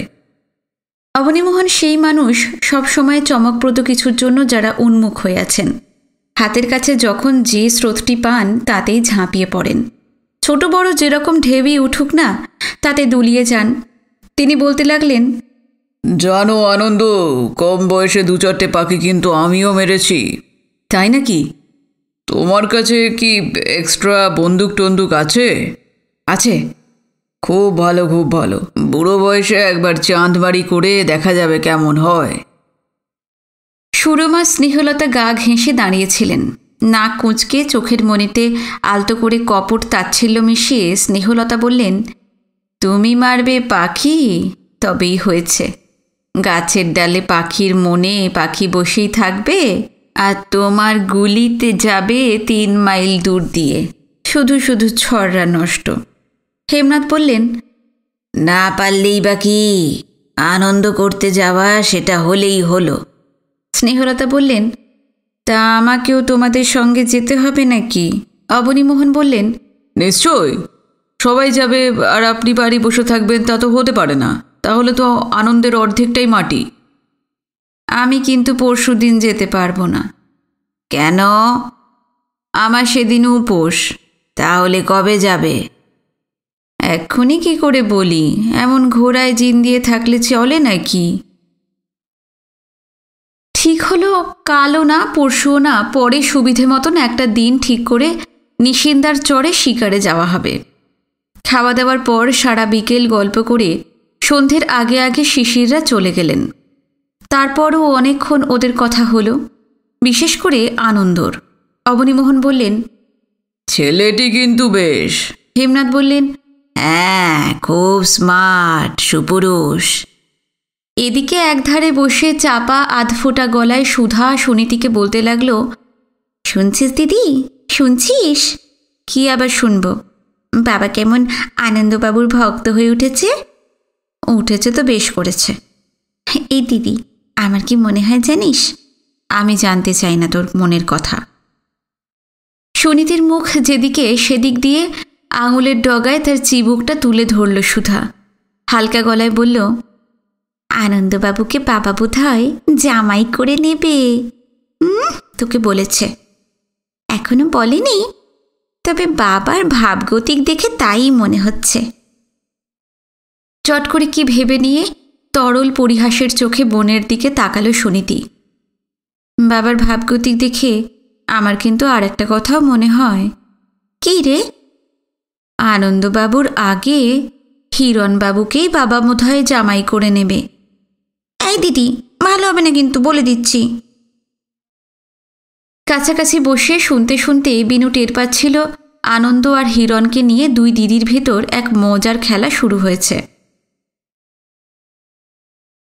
অবনীমোহন সেই মানুষ সব সময় চমকপ্রদ কিছুর জন্য যারা উন্মুখ হয়ে আছেন। হাতের কাছে যখন যে স্রোতটি পান তাতেই ঝাঁপিয়ে পড়েন। ছোট বড় যেরকম ঢেউই উঠুক না, তাতে দুলিয়ে যান। তিনি বলতে লাগলেন, জানো আনন্দ, কম বয়সে 2-4টে পাখি কিন্তু আমিও মেরেছি। তাই নাকি? তোমার কাছে কি এক্সট্রা বন্দুক টন্দুক আছে? আছে। খুব ভালো, খুব ভালো। বুড়ো বয়সে একবার চাঁদবাড়ি করে দেখা যাবে কেমন হয়। সুরমা স্নেহলতা গা ঘেঁষে দাঁড়িয়েছিলেন। নাক কুঁচকে চোখের মনিতে আলতো করে কপট তাচ্ছিল্য মিশিয়ে স্নেহলতা বললেন, তুমি মারবে পাখি? তবেই হয়েছে। গাছের ডালে পাখির মনে পাখি বসেই থাকবে, আর তোমার গুলিতে যাবে 3 মাইল দূর দিয়ে। শুধু শুধু ছড়রা নষ্ট। হেমনাথ বললেন, না পারলেই বা কি, আনন্দ করতে যাওয়া সেটা হলেই হলো। স্নেহলতা বললেন, তা আমাকেও তোমাদের সঙ্গে যেতে হবে নাকি? অবনীমোহন বললেন, নিশ্চয়ই, সবাই যাবে আর আপনি বাড়ি বসে থাকবেন তা তো হতে পারে না। তাহলে তো আনন্দের অর্ধেকটাই মাটি। আমি কিন্তু পরশুদিন যেতে পারবো না। কেন? আমার সেদিন উপোস। তাহলে কবে যাবে? এক্ষুনি কি করে বলি, এমন ঘোড়ায় জিন দিয়ে থাকলে চলে নাকি? ঠিক হলো, কালও না পরশুও না, পরে সুবিধে মতন একটা দিন ঠিক করে নিশিন্দার চরে শিকারে যাওয়া হবে। খাওয়া দাওয়ার পর সারা বিকেল গল্প করে সন্ধ্যের আগে আগে শিশিররা চলে গেলেন। তারপরও অনেকক্ষণ ওদের কথা হলো, বিশেষ করে আনন্দর। অবনীমোহন বললেন, ছেলেটি কিন্তু বেশ। হেমনাথ বললেন, হ্যাঁ, খুব স্মার্ট, সুপুরুষ। এদিকে একধারে বসে চাপা আধফোটা গলায় সুধা সুনীতিকে বলতে লাগলো, শুনছিস দিদি, শুনছিস? কি আবার শুনব? বাবা কেমন আনন্দবাবুর ভক্ত হয়ে উঠেছে? উঠেছে তো বেশ করেছে। এই দিদি, আমার কি মনে হয় জানিস? আমি জানতে চাই না তোর মনের কথা। সুনীতির মুখ যেদিকে সেদিক দিয়ে আঙুলের ডগায় তার চিবুকটা তুলে ধরল সুধা। হালকা গলায় বলল, আনন্দবাবুকে বাবা বোধ হয় জামাই করে নেবে। তোকে বলেছে? এখনো বলেনি, তবে বাবার ভাবগতিক দেখে তাই মনে হচ্ছে। চট করে কি ভেবে নিয়ে তরল পরিহাসের চোখে বোনের দিকে তাকালো সুনীতি। বাবার ভাবগতিক দেখে আমার কিন্তু আর একটা কথাও মনে হয়। কি রে? আনন্দবাবুর আগে হিরণবাবুকেই বাবা বোধহয় জামাই করে নেবে। এই দিদি, ভালো হবে না কিন্তু, বলে দিচ্ছি। কাছাকাছি বসে শুনতে শুনতে বিনু টের পাচ্ছিল আনন্দ আর হিরণকে নিয়ে দুই দিদির ভেতর এক মজার খেলা শুরু হয়েছে।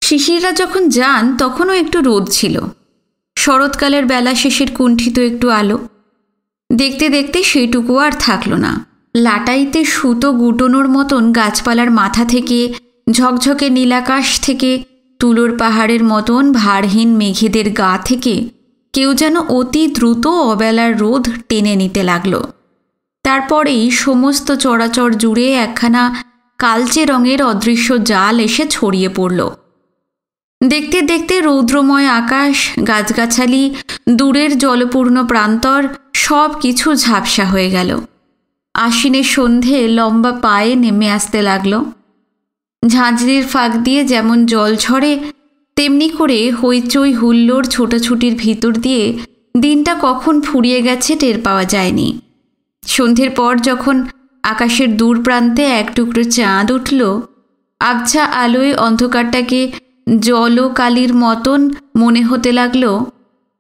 শিশিররা যখন যান তখনও একটু রোদ ছিল। শরৎকালের বেলা শেষের কুণ্ঠিত একটু আলো। দেখতে দেখতে সেইটুকু আর থাকল না। লাটাইতে সুতো গুটোনোর মতন গাছপালার মাথা থেকে, ঝকঝকে নীলাকাশ থেকে, তুলোর পাহাড়ের মতন ভারহীন মেঘেদের গা থেকে কেউ যেন অতি দ্রুত অবেলার রোদ টেনে নিতে লাগল। তারপরেই সমস্ত চরাচর জুড়ে একখানা কালচে রঙের অদৃশ্য জাল এসে ছড়িয়ে পড়ল। দেখতে দেখতে রৌদ্রময় আকাশ, গাছগাছালি, দূরের জলপূর্ণ প্রান্তর সব কিছু ঝাপসা হয়ে গেল। আশ্বিনের সন্ধে লম্বা পায়ে নেমে আসতে লাগল। ঝাঁঝরির ফাঁক দিয়ে যেমন জল ঝরে, তেমনি করে হইচই হুল্লোড় ছোটাছুটির ভিতর দিয়ে দিনটা কখন ফুরিয়ে গেছে টের পাওয়া যায়নি। সন্ধ্যের পর যখন আকাশের দূর প্রান্তে এক টুকরো চাঁদ উঠল, আবছা আলোয় অন্ধকারটাকে জলকালির মতন মনে হতে লাগলো।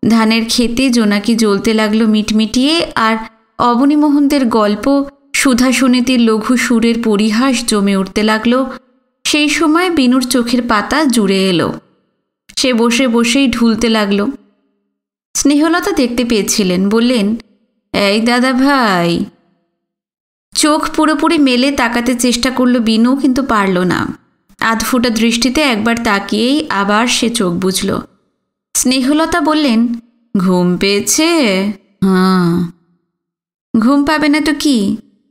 ধানের ক্ষেতে জোনাকি জ্বলতে লাগলো মিটমিটিয়ে, আর অবনীমোহনদের গল্প, সুধা সুনীতির লঘু সুরের পরিহাস জমে উঠতে লাগলো। সেই সময় বিনুর চোখের পাতা জুড়ে এলো। সে বসে বসেই ঢুলতে লাগলো। স্নেহলতা দেখতে পেয়েছিলেন, বললেন, এই দাদা ভাই। চোখ পুরোপুরি মেলে তাকাতে চেষ্টা করল বিনু, কিন্তু পারল না। আধফোটা দৃষ্টিতে একবার তাকিয়েই আবার সে চোখ বুঝল। স্নেহলতা বললেন, ঘুম পেয়েছে? হ্যাঁ। ঘুম পাবে না তো কি?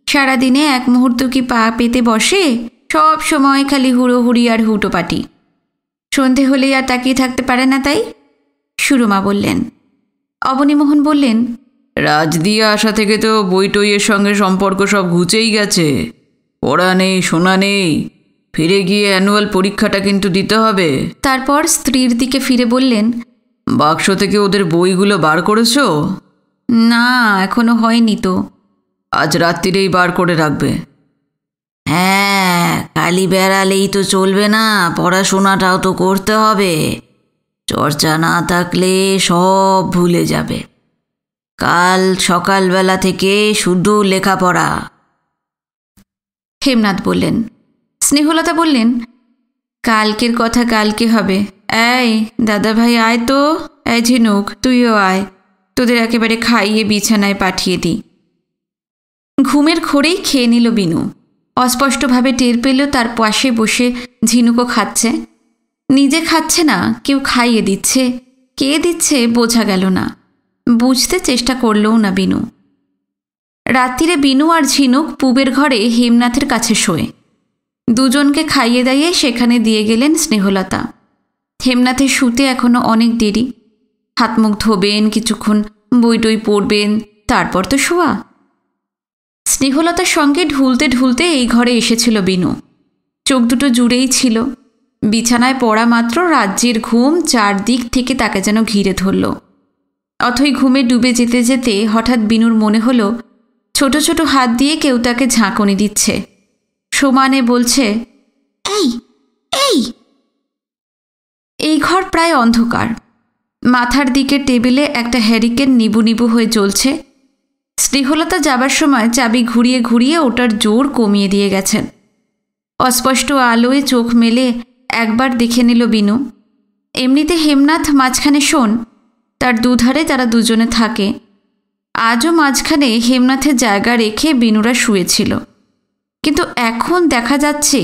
সারাদিনে এক মুহূর্ত কি পা পেতে বসে? সব সময় খালি হুড়োহুড়ি আর হুটোপাটি। সন্ধে হলেই আর তাকিয়ে থাকতে পারে না তাই? সুরমা বললেন। অবনীমোহন বললেন, রাজ দিয়ে আসা থেকে তো বই টইয়ের সঙ্গে সম্পর্ক সব ঘুচেই গেছে। পড়া নেই, শোনা নেই। ফিরে গিয়ে অ্যানুয়াল পরীক্ষাটা কিন্তু দিতে হবে। তারপর স্ত্রীর দিকে ফিরে বললেন, বাক্স থেকে ওদের বইগুলো বার করেছো? না, এখনো হয়নি তো। আজ রাত্রিরেই বার করে রাখবে। হ্যাঁ, খালি বেড়ালেই তো চলবে না, পড়াশোনাটাও তো করতে হবে। চর্চা না থাকলে সব ভুলে যাবে। কাল সকালবেলা থেকে শুধু লেখাপড়া। হেমনাথ বললেন। স্নেহলতা বললেন, কালকের কথা কালকে হবে। এই দাদা ভাই আয় তো। এই ঝিনুক, তুইও আয়, তোদের একেবারে খাইয়ে বিছানায় পাঠিয়ে দিই। ঘুমের ঘোরেই খেয়ে নিল বিনু। অস্পষ্টভাবে টের পেল তার পাশে বসে ঝিনুকও খাচ্ছে। নিজে খাচ্ছে না, কেউ খাইয়ে দিচ্ছে। কে দিচ্ছে বোঝা গেল না, বুঝতে চেষ্টা করলও না বিনু। রাত্রিরে বিনু আর ঝিনুক পুবের ঘরে হেমনাথের কাছে শোয়। দুজনকে খাইয়ে দাইয়ে সেখানে দিয়ে গেলেন স্নেহলতা। হেমনাথের শুতে এখনো অনেক দেরি। হাত মুখ ধোবেন, কিছুক্ষণ বই টই পড়বেন, তারপর তো শোয়া। স্নেহলতার সঙ্গে ঢুলতে ঢুলতে এই ঘরে এসেছিল বিনু। চোখ দুটো জুড়েই ছিল। বিছানায় পড়া মাত্র রাজ্যের ঘুম চারদিক থেকে তাকে যেন ঘিরে ধরল। অথই ঘুমে ডুবে যেতে যেতে হঠাৎ বিনুর মনে হলো ছোট ছোট হাত দিয়ে কেউ তাকে ঝাঁকুনি দিচ্ছে, সমানে বলছে, এই এই। এই ঘর প্রায় অন্ধকার। মাথার দিকে টেবিলে একটা হ্যারিকেন নিবু নিবু হয়ে জ্বলছে। স্নেহলতা যাবার সময় চাবি ঘুরিয়ে ঘুরিয়ে ওটার জোর কমিয়ে দিয়ে গেছেন। অস্পষ্ট আলোয় চোখ মেলে একবার দেখে নিল বিনু। এমনিতে হেমনাথ মাঝখানে শোন, তার দুধারে তারা দুজনে থাকে। আজও মাঝখানে হেমনাথের জায়গা রেখে বিনুরা শুয়েছিল, কিন্তু এখন দেখা যাচ্ছে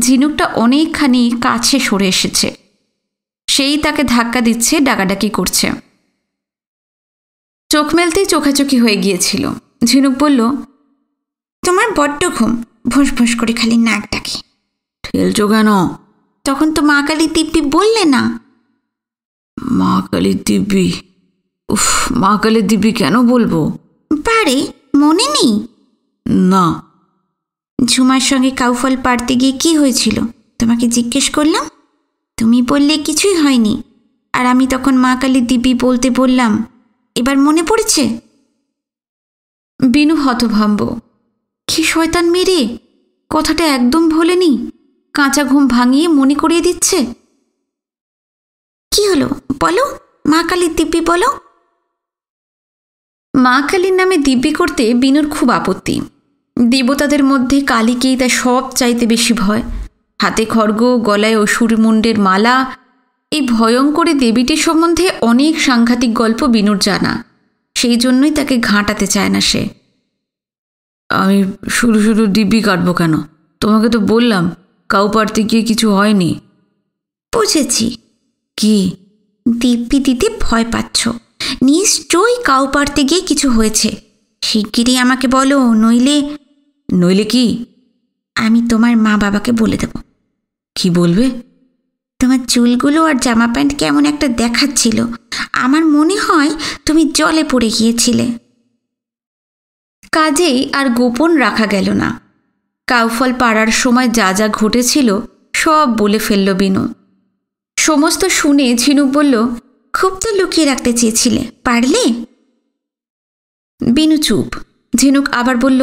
ঝিনুকটা অনেকখানি কাছে সরে এসেছে। সেই তাকে ধাক্কা দিচ্ছে, ডাকাডাকি করছে। চোখ মেলতেই চোখাচোখি হয়ে গিয়েছিল। ঝিনুক বলল, তোমার বড্ড ঘুম, ভোঁস ভোঁস করে খালি নাক ডাকে। ঠেলছো কেন? তখন তো মা কালী দিব্যি বললে না। মা কালীর দিব্যি? উফ, মা কালীর দিব্যি কেন বলবো? পারে, মনে নেই? না। ঝুমার সঙ্গে কাউফল পাড়তে গিয়ে কি হয়েছিল তোমাকে জিজ্ঞেস করলাম, তুমি বললে কিছুই হয়নি, আর আমি তখন মা কালীর দিব্যি বলতে বললাম। এবার মনে পড়েছে? বিনু হতভম্ব। কি শয়তান মেরে, কথাটা একদম ভোলেনি, কাঁচা ঘুম ভাঙিয়ে মনে করিয়ে দিচ্ছে। কি হলো বলো, মা কালীর দিব্যি বলো। মা কালীর নামে দিব্যি করতে বিনুর খুব আপত্তি। দেবতাদের মধ্যে কালীকেই তার সব চাইতে বেশি ভয়। হাতে খড়গ, গলায় অসুর মুন্ডের মালা। এই ভয়ঙ্করী দেবীটির সম্বন্ধে অনেক সাংঘাতিক গল্প বিনুর জানা, সেই জন্যই তাকে ঘাঁটাতে চায় না সে। আমি শুধু শুধু দিব্যি কাটবো কেন? তোমাকে তো বললাম কাউ পাড়তে গিয়ে কিছু হয়নি। বুঝেছি, কি দিব্যি দিতে ভয় পাচ্ছ, নিশ্চয়ই কাউ পাড়তে গিয়ে কিছু হয়েছে। শিগগিরই আমাকে বলো, নইলে। নইলে কি? আমি তোমার মা বাবাকে বলে দেব। কি বলবে? তোমার চুলগুলো আর জামা প্যান্ট কেমন একটা দেখাচ্ছিল, আমার মনে হয় তুমি জলে পড়ে গিয়েছিলে। কাজেই আর গোপন রাখা গেল না। কাউফল পাড়ার সময় যা যা ঘটেছিল সব বলে ফেলল বিনু। সমস্ত শুনে ঝিনুক বলল, খুব তো লুকিয়ে রাখতে চেয়েছিলে, পারলে? বিনু চুপ। ঝিনুক আবার বলল,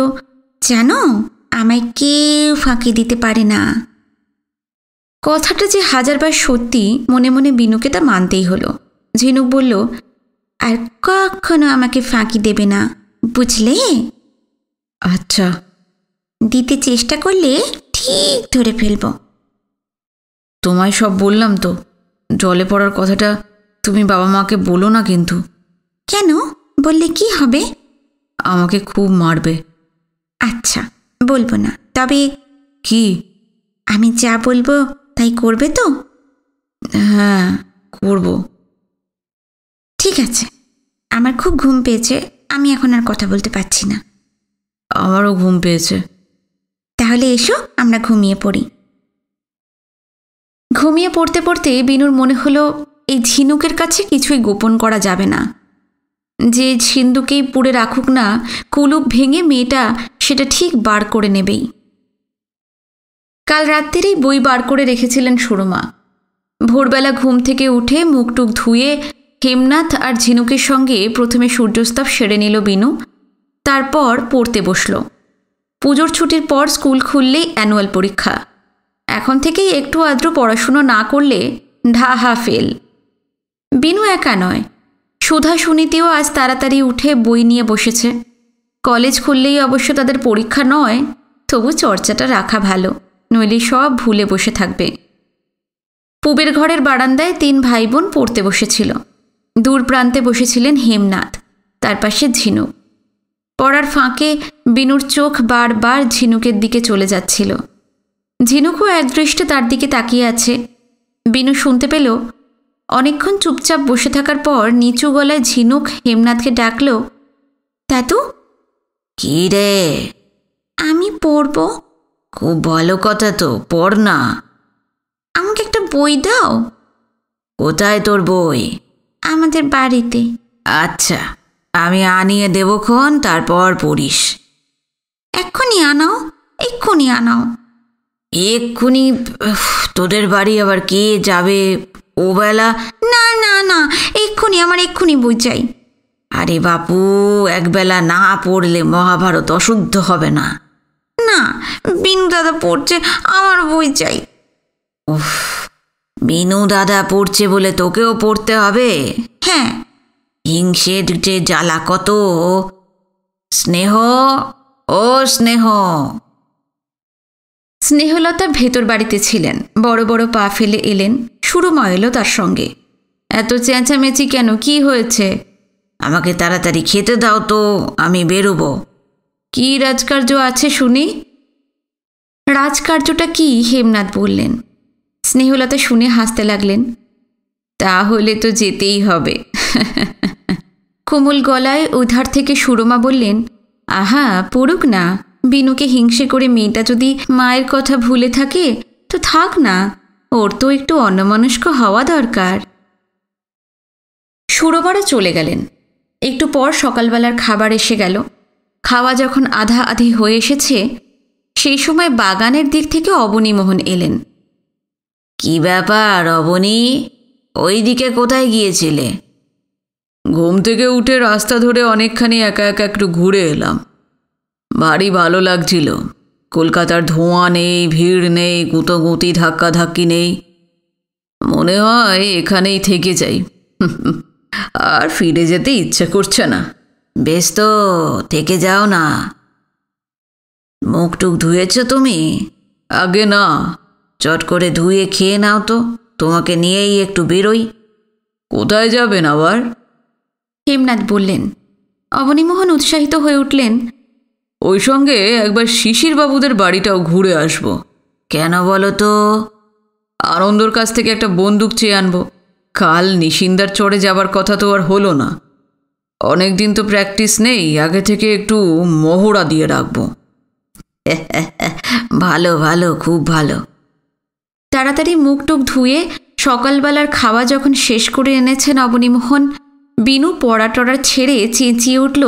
জানো, আমায় কেউ ফাঁকি দিতে পারে না। কথাটা যে হাজারবার সত্যি, মনে মনে বিনুকে তা মানতেই হলো। ঝিনুক বলল, আর কখনো আমাকে ফাঁকি দেবে না, বুঝলে? আচ্ছা। দিতে চেষ্টা করলে ঠিক ধরে ফেলব। তোমায় সব বললাম তো, জলে পড়ার কথাটা তুমি বাবা মাকে বলো না কিন্তু। কেন? বললে কি হবে? আমাকে খুব মারবে। আচ্ছা, বলবো না। তবে কি? আমি যা বলবো তাই করবে তো? হ্যাঁ, করব। ঠিক আছে। আমার খুব ঘুম পেয়েছে, আমি এখন আর কথা বলতে পারছি না। আমারও ঘুম পেয়েছে। তাহলে এসো, আমরা ঘুমিয়ে পড়ি। ঘুমিয়ে পড়তে পড়তে বিনুর মনে হলো, এই ঝিনুকের কাছে কিছুই গোপন করা যাবে না। যে সিন্ধুকেই পুড়ে রাখুক না, কুলুপ ভেঙে মেয়েটা সেটা ঠিক বার করে নেবেই। কাল রাত্রেই বই বার করে রেখেছিলেন সুরমা। ভোরবেলা ঘুম থেকে উঠে মুখটুক ধুয়ে হেমনাথ আর ঝিনুকের সঙ্গে প্রথমে সূর্যস্তাপ সেরে নিল বিনু, তারপর পড়তে বসল। পুজোর ছুটির পর স্কুল খুললেই অ্যানুয়াল পরীক্ষা। এখন থেকেই একটু আদ্র পড়াশুনো না করলে ঢাহা ফেল। বিনু একা নয়, সুধা সুনীতিও আজ তাড়াতাড়ি উঠে বই নিয়ে বসেছে। কলেজ খুললেই অবশ্য তাদের পরীক্ষা নয়, তবু চর্চাটা রাখা ভালো, নইলে সব ভুলে বসে থাকবে। পুবের ঘরের বারান্দায় 3 ভাই বোন পড়তে বসেছিল। দূর প্রান্তে বসেছিলেন হেমনাথ, তার পাশে ঝিনুক। পড়ার ফাঁকে বিনুর চোখ বারবার ঝিনুকের দিকে চলে যাচ্ছিল। ঝিনুকও একদৃষ্টে তার দিকে তাকিয়ে আছে। বিনু শুনতে পেল। অনেকক্ষণ চুপচাপ বসে থাকার পর নিচু গলায় ঝিনুক হেমনাথকে ডাকল, তাতু। কি রে? আমি পড়ব। খুব ভালো কথা তো, পড় না। আমাকে একটা বই দাও। কোথায় তোর বই? আমাদের বাড়িতে। আচ্ছা, আমি আনিয়ে দেবক্ষণ, তারপর পড়িস। এক্ষুনি আনাও, এক্ষুনি আনাও। এক্ষুনি? তোদের বাড়ি আবার কে যাবে ও বেলা? না না না, এক্ষুনি, আমার এক্ষুনি বই চাই। আরে বাপু, একবেলা না পড়লে মহাভারত অশুদ্ধ হবে না। না, বিনু দাদা পড়ছে, আমার বই চাই। উফ, বিনু দাদা পড়ছে বলে তোকেও পড়তে হবে? হ্যাঁ। হিংসের যে জ্বালা কত! স্নেহ, ও স্নেহ। স্নেহলতা ভেতর বাড়িতে ছিলেন, বড় বড় পা ফেলে এলেন। সুরমা এলো তার সঙ্গে। এত চেঁচামেচি কেন, কি হয়েছে? আমাকে তাড়াতাড়ি খেতে দাও তো, আমি বেরোবো। কি রাজকার্য আছে শুনি? রাজকার্যটা কি? হেমনাথ বললেন। স্নেহলতা শুনে হাসতে লাগলেন। তাহলে তো যেতেই হবে। কোমল গলায় উধার থেকে সুরমা বললেন, আহা, পড়ুক না। বিনুকে হিংসে করে মেয়েটা যদি মায়ের কথা ভুলে থাকে তো থাক না, ওর তো একটু অন্যমনস্ক হওয়া দরকার। সুরমারা চলে গেলেন। একটু পর সকালবেলার খাবার এসে গেল। খাওয়া যখন আধা আধি হয়ে এসেছে, সেই সময় বাগানের দিক থেকে অবনীমোহন এলেন। কি ব্যাপার অবনী, ওই দিকে কোথায় গিয়েছিলে? ঘুম থেকে উঠে রাস্তা ধরে অনেকখানি একা একা একটু ঘুরে এলাম। ভারী ভালো লাগছিল। কলকাতার ধোঁয়া নেই, ভিড় নেই, গুঁতোগুঁতি ধাক্কাধাক্কি নেই। মনে হয় এখানেই থেকে যাই। আর ফিরে যেতে ইচ্ছে করছে না। বেশ তো, থেকে যাও না। মুখটুক ধুয়েছ তুমি? আগে না। চট করে ধুয়ে খেয়ে নাও তো, তোমাকে নিয়েই একটু বেরোই। কোথায় যাবেন আবার? হেমনাথ বললেন। অবনীমোহন উৎসাহিত হয়ে উঠলেন, ওই সঙ্গে একবার শিশির বাবুদের বাড়িটাও ঘুরে আসব। কেন বলো তো? আনন্দর কাছ থেকে একটা বন্দুক চেয়ে আনবো। কাল নিশিন্দার চড়ে যাবার কথা তো আর হলো না। অনেক দিন তো প্র্যাকটিস নেই, আগে থেকে একটু মহড়া দিয়ে রাখবো। ভালো ভালো, খুব ভালো। তাড়াতাড়ি মুখটুক ধুয়ে সকালবেলার খাওয়া যখন শেষ করে এনেছেন অবনীমোহন, বিনু পড়া টড়া ছেড়ে চেঁচিয়ে উঠল,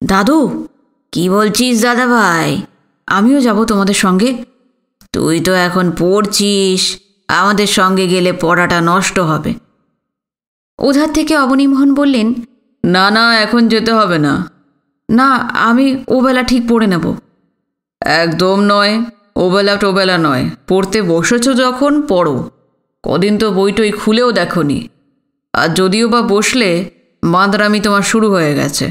দাদু! কি বলছিস দাদা ভাই? আমিও যাব তোমাদের সঙ্গে। তুই তো এখন পড়ছিস, আমাদের সঙ্গে গেলে পড়াটা নষ্ট হবে। ওধার থেকে অবনীমোহন বললেন, না না, এখন যেতে হবে না। না, আমি ওবেলা ঠিক পড়ে নেব। একদম নয়, ওবেলা টোবেলা নয়, পড়তে বসেছ যখন পড়ো। কদিন তো বইটই খুলেও দেখনি। আর যদিও বা বসলে বাঁদরামি তোমার শুরু হয়ে গেছে।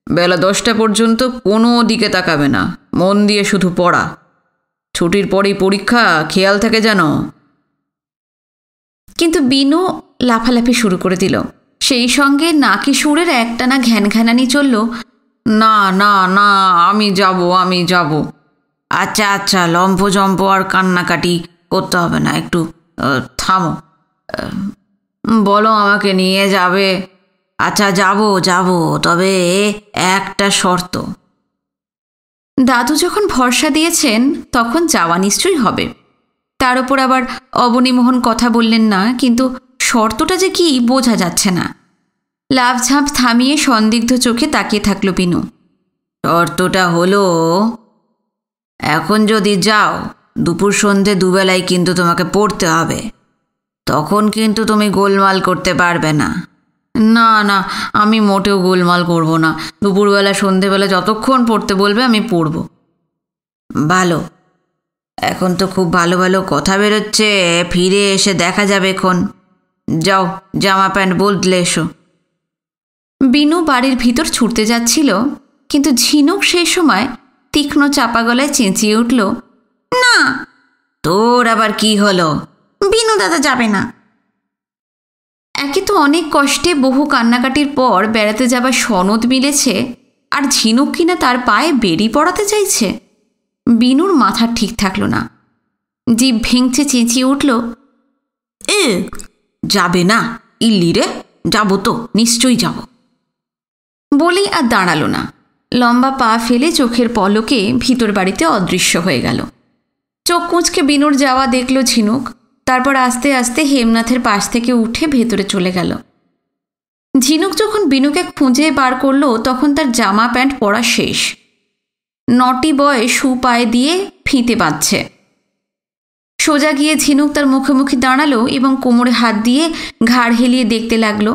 বেলা 10টা পর্যন্ত কোনো দিকে তাকাবে না, মন দিয়ে শুধু পড়া। ছুটির পরেই পরীক্ষা, খেয়াল থাকে যেন। কিন্তু বিনু লাফালাফি শুরু করে দিল। সেই সঙ্গে নাকি সুরের একটানা ঘ্যানঘ্যানানি চলল, না না না, আমি যাব। আচ্ছা আচ্ছা, লম্প জম্প আর কান্নাকাটি করতে হবে না, একটু থামো। বলো আমাকে নিয়ে যাবে? আচ্ছা যাব, তবে একটা শর্ত। দাদু যখন ভরসা দিয়েছেন তখন যাওয়া নিশ্চয়ই হবে। তার ওপর আবার অবনীমোহন কথা বললেন না, কিন্তু শর্তটা যে কি বোঝা যাচ্ছে না। লাফঝাঁপ থামিয়ে সন্দিগ্ধ চোখে তাকিয়ে থাকল বিনু। শর্তটা হলো, এখন যদি যাও দুপুর সন্ধে দুবেলায় কিন্তু তোমাকে পড়তে হবে। তখন কিন্তু তুমি গোলমাল করতে পারবে না। না না, আমি মোটেও গোলমাল করব না। দুপুরবেলা সন্ধেবেলা যতক্ষণ পড়তে বলবে আমি পড়ব। ভালো, এখন তো খুব ভালো ভালো কথা বেরোচ্ছে, ফিরে এসে দেখা যাবে এখন। যাও, জামা প্যান্ট বদলে এসো। বিনু বাড়ির ভিতর ছুটতে যাচ্ছিল, কিন্তু ঝিনুক সেই সময় তীক্ষ্ণ চাপা গলায় চেঁচিয়ে উঠল, না। তোর আবার কি হলো? বিনু দাদা যাবে না। একে তো অনেক কষ্টে বহু কান্নাকাটির পর বেড়াতে যাবার সনদ মিলেছে, আর ঝিনুক কিনা তার পায়ে বেড়ি পড়াতে চাইছে। বিনুর মাথা ঠিক থাকল না, জিভ ভেঙচে চেঁচিয়ে উঠল, যাবে না? ইল্লি রে, যাবো তো, নিশ্চয়ই যাব। বলেই আর দাঁড়ালো না, লম্বা পা ফেলে চোখের পলকে ভিতর বাড়িতে অদৃশ্য হয়ে গেল। চোখ কুঁচকে বিনুর যাওয়া দেখল ঝিনুক, তারপর আস্তে আস্তে হেমনাথের পাশ থেকে উঠে ভেতরে চলে গেল। ঝিনুক যখন বিনুকে খুঁজে বার করলো তখন তার জামা প্যান্ট পরা শেষ। নটি বয় শু পায়ে দিয়ে ফিতে বাঁধছে। সোজা গিয়ে ঝিনুক তার মুখোমুখি দাঁড়ালো এবং কোমরে হাত দিয়ে ঘাড় হেলিয়ে দেখতে লাগলো।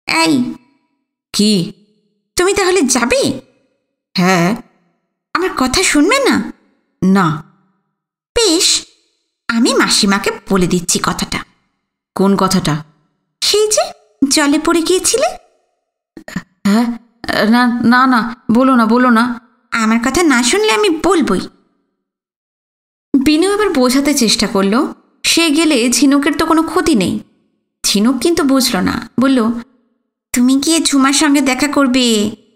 এই, কি? তুমি তাহলে যাবে? হ্যাঁ। আমার কথা শুনবে না? না। বেশ, আমি মাসিমাকে বলে দিচ্ছি কথাটা। কোন কথাটা? সেই যে জলে পড়ে গিয়েছিলে। হ্যাঁ, না না না, বলো না। আমার কথা না শুনলে আমি বলবই। বিনু এবার বোঝাতে চেষ্টা করলো, সে গেলে ঝিনুকের তো কোনো ক্ষতি নেই। ঝিনুক কিন্তু বুঝল না, বলল, তুমি গিয়ে ঝুমার সঙ্গে দেখা করবে।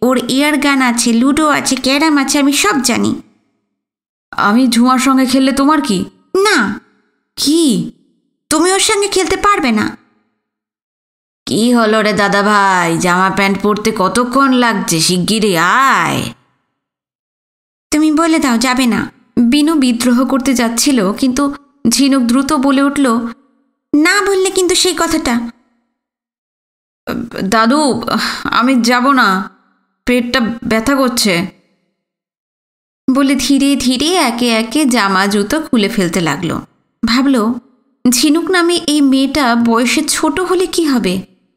ওর এয়ার গান আছে, লুডো আছে, ক্যারাম আছে, আমি সব জানি। আমি ঝুমার সঙ্গে খেললে তোমার কি? না। কি? তুমি ওর সঙ্গে খেলতে পারবে না। কি হলো রে দাদা ভাই, জামা প্যান্ট পরতে কতক্ষণ লাগছে? শিগগিরই আয়। তুমি বলে দাও যাবে না। বিনু বিদ্রোহ করতে যাচ্ছিল, কিন্তু ঝিনুক দ্রুত বলে উঠল, না বললে কিন্তু সেই কথাটা। দাদু, আমি যাব না, পেটটা ব্যথা করছে বলে ধীরে ধীরে একে একে জামা জুতো খুলে ফেলতে লাগলো। ভাবল, ঝিনুক নামে এই মেয়েটা বয়সে ছোট হলে কি হবে,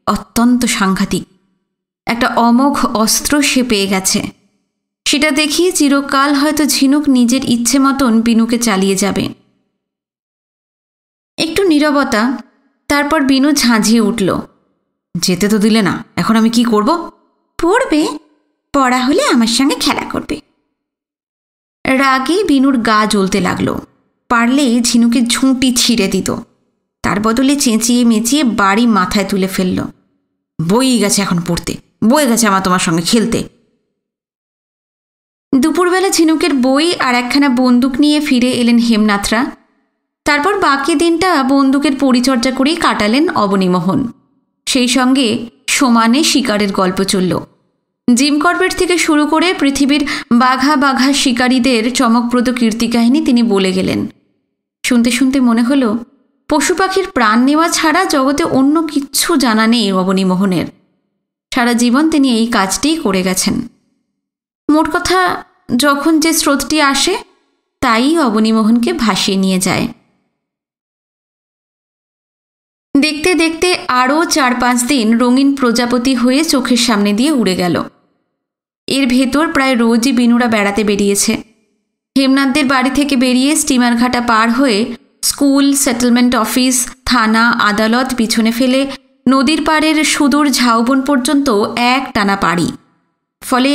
অত্যন্ত সাংঘাতিক একটা অমোঘ অস্ত্র সে পেয়ে গেছে। সেটা দেখিয়ে চিরকাল হয়তো ঝিনুক নিজের ইচ্ছে মতন বিনুকে চালিয়ে যাবে। একটু নীরবতা, তারপর বিনু ঝাঁঝিয়ে উঠল, যেতে তো দিলে না, এখন আমি কি করব? পড়বে, পড়া হলে আমার সঙ্গে খেলা করবে। রাগে বিনুর গা জ্বলতে লাগলো। পারলে ঝিনুকে ঝুঁটি ছিঁড়ে দিত, তার বদলে চেঁচিয়ে মেচিয়ে বাড়ি মাথায় তুলে ফেলল। বই গেছে এখন পড়তে, বই গেছে আমার তোমার সঙ্গে খেলতে। দুপুরবেলা ঝিনুকের বই আর একখানা বন্দুক নিয়ে ফিরে এলেন হেমনাথরা। তারপর বাকি দিনটা বন্দুকের পরিচর্যা করেই কাটালেন অবনীমোহন। সেই সঙ্গে সমানে শিকারের গল্প চলল। জিম করবেট থেকে শুরু করে পৃথিবীর বাঘা বাঘা শিকারীদের চমকপ্রদ কীর্তিকাহিনী তিনি বলে গেলেন। শুনতে শুনতে মনে হলো, পশু পাখির প্রাণ নেওয়া ছাড়া জগতে অন্য কিচ্ছু জানা নেই অবনীমোহনের। সারা জীবন তিনি এই কাজটিই করে গেছেন। মোট কথা, যখন যে স্রোতটি আসে তাই অবনীমোহনকে ভাসিয়ে নিয়ে যায়। দেখতে দেখতে আরও 4-5 দিন রঙিন প্রজাপতি হয়ে চোখের সামনে দিয়ে উড়ে গেল। এর ভেতর প্রায় রোজই বিনুরা বেড়াতে বেরিয়েছে। হেমনাথদের বাড়ি থেকে বেরিয়ে স্টিমার ঘাটা পার হয়ে স্কুল, সেটেলমেন্ট অফিস, থানা, আদালত পিছনে ফেলে নদীর পাড়ের সুদূর ঝাউবন পর্যন্ত এক টানা পাড়ি। ফলে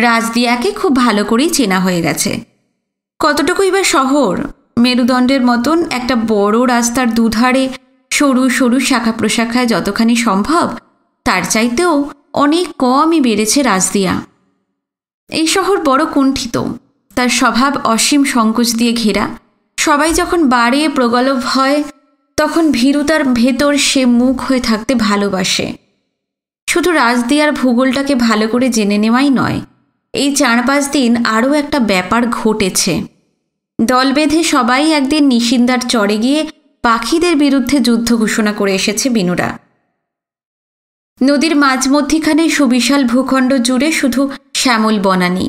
রাজদিয়াকে খুব ভালো করেই চেনা হয়ে গেছে। কতটুকুই বা শহর, মেরুদণ্ডের মতন একটা বড় রাস্তার দুধারে সরু সরু শাখা প্রশাখায় যতখানি সম্ভব তার চাইতেও অনেক কমই বেড়েছে রাজদিয়া। এই শহর বড় কুণ্ঠিত, তার স্বভাব অসীম সংকোচ দিয়ে ঘেরা। সবাই যখন বাড়ে প্রগল্ভ হয় তখন ভীরুতার ভেতর সে মুখ হয়ে থাকতে ভালোবাসে। শুধু রাজদিয়ার ভূগোলটাকে ভালো করে জেনে নেওয়াই নয়, এই 4-5 দিন আরও একটা ব্যাপার ঘটেছে। দল বেঁধে সবাই একদিন নিশিন্দার চরে গিয়ে পাখিদের বিরুদ্ধে যুদ্ধ ঘোষণা করে এসেছে বিনুরা। নদীর মাঝমধ্যিখানে সুবিশাল ভূখণ্ড জুড়ে শুধু শ্যামল বনানী।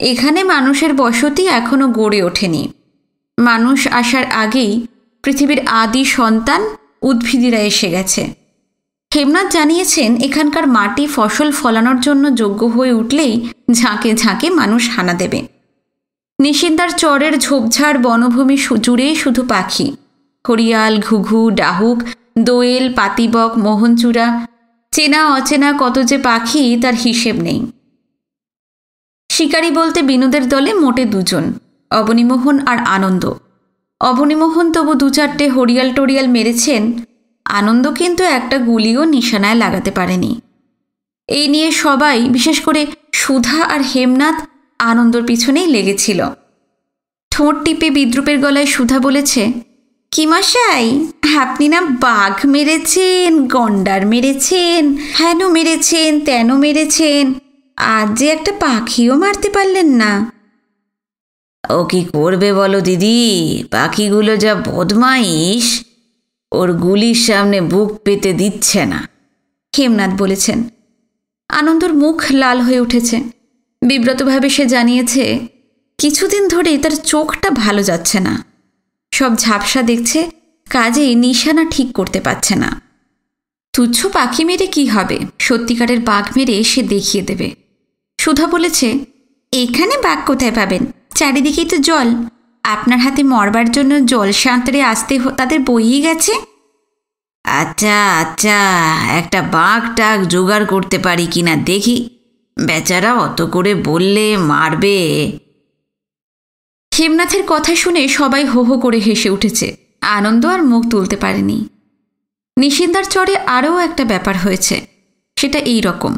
এখানে মানুষের বসতি এখনও গড়ে ওঠেনি। মানুষ আসার আগেই পৃথিবীর আদি সন্তান উদ্ভিদেরা এসে গেছে। হেমনাথ জানিয়েছেন এখানকার মাটি ফসল ফলানোর জন্য যোগ্য হয়ে উঠলেই ঝাঁকে ঝাঁকে মানুষ হানা দেবে। নিশিন্দার চরের ঝোপঝাড় বনভূমি জুড়ে শুধু পাখি, হরিয়াল, ঘুঘু, ডাহুক, দোয়েল, পাতিবক, মোহনচূড়া, চেনা অচেনা কত যে পাখি তার হিসেব নেই। শিকারী বলতে বিনুদের দলে মোটে 2 জন, অবনীমোহন আর আনন্দ। অবনীমোহন তবু 2-4টে হরিয়াল টরিয়াল মেরেছেন, আনন্দ কিন্তু একটা গুলিও নিশানায় লাগাতে পারেনি। এই নিয়ে সবাই, বিশেষ করে সুধা আর হেমনাথ, আনন্দর পিছনেই লেগেছিল। ঠোঁট টিপে বিদ্রুপের গলায় সুধা বলেছে, কি মশাই, আপনি না বাঘ মেরেছেন, গন্ডার মেরেছেন, হেন মেরেছেন, তেন মেরেছেন, আজ যে একটা পাখিও মারতে পারলেন না। ও কি করবে বলো দিদি, পাখিগুলো যা বদমাইশ, ওর গুলির সামনে বুক পেতে দিচ্ছে না, হেমনাথ বলেছেন। আনন্দর মুখ লাল হয়ে উঠেছে। বিব্রতভাবে সে জানিয়েছে কিছুদিন ধরেই তার চোখটা ভালো যাচ্ছে না, সব ঝাপসা দেখছে, কাজেই নিশানা ঠিক করতে পারছে না। তুচ্ছ পাখি মেরে কি হবে, সত্যিকারের বাঘ মেরে সে দেখিয়ে দেবে। সুধা বলেছে, এখানে বাঘ কোথায় পাবেন, চারিদিকেই তো জল, আপনার হাতে মরবার জন্য জল সাঁতরে আসতে তাদের বইয়ে গেছে। আচ্ছা আচ্ছা, একটা বাঘ টাক জোগাড় করতে পারি কিনা দেখি, বেচারা অত করে বললে মারবে। হেমনাথের কথা শুনে সবাই হো হো করে হেসে উঠেছে। আনন্দ আর মুখ তুলতে পারেনি। নিশিন্দার চরে আরও একটা ব্যাপার হয়েছে, সেটা এই রকম।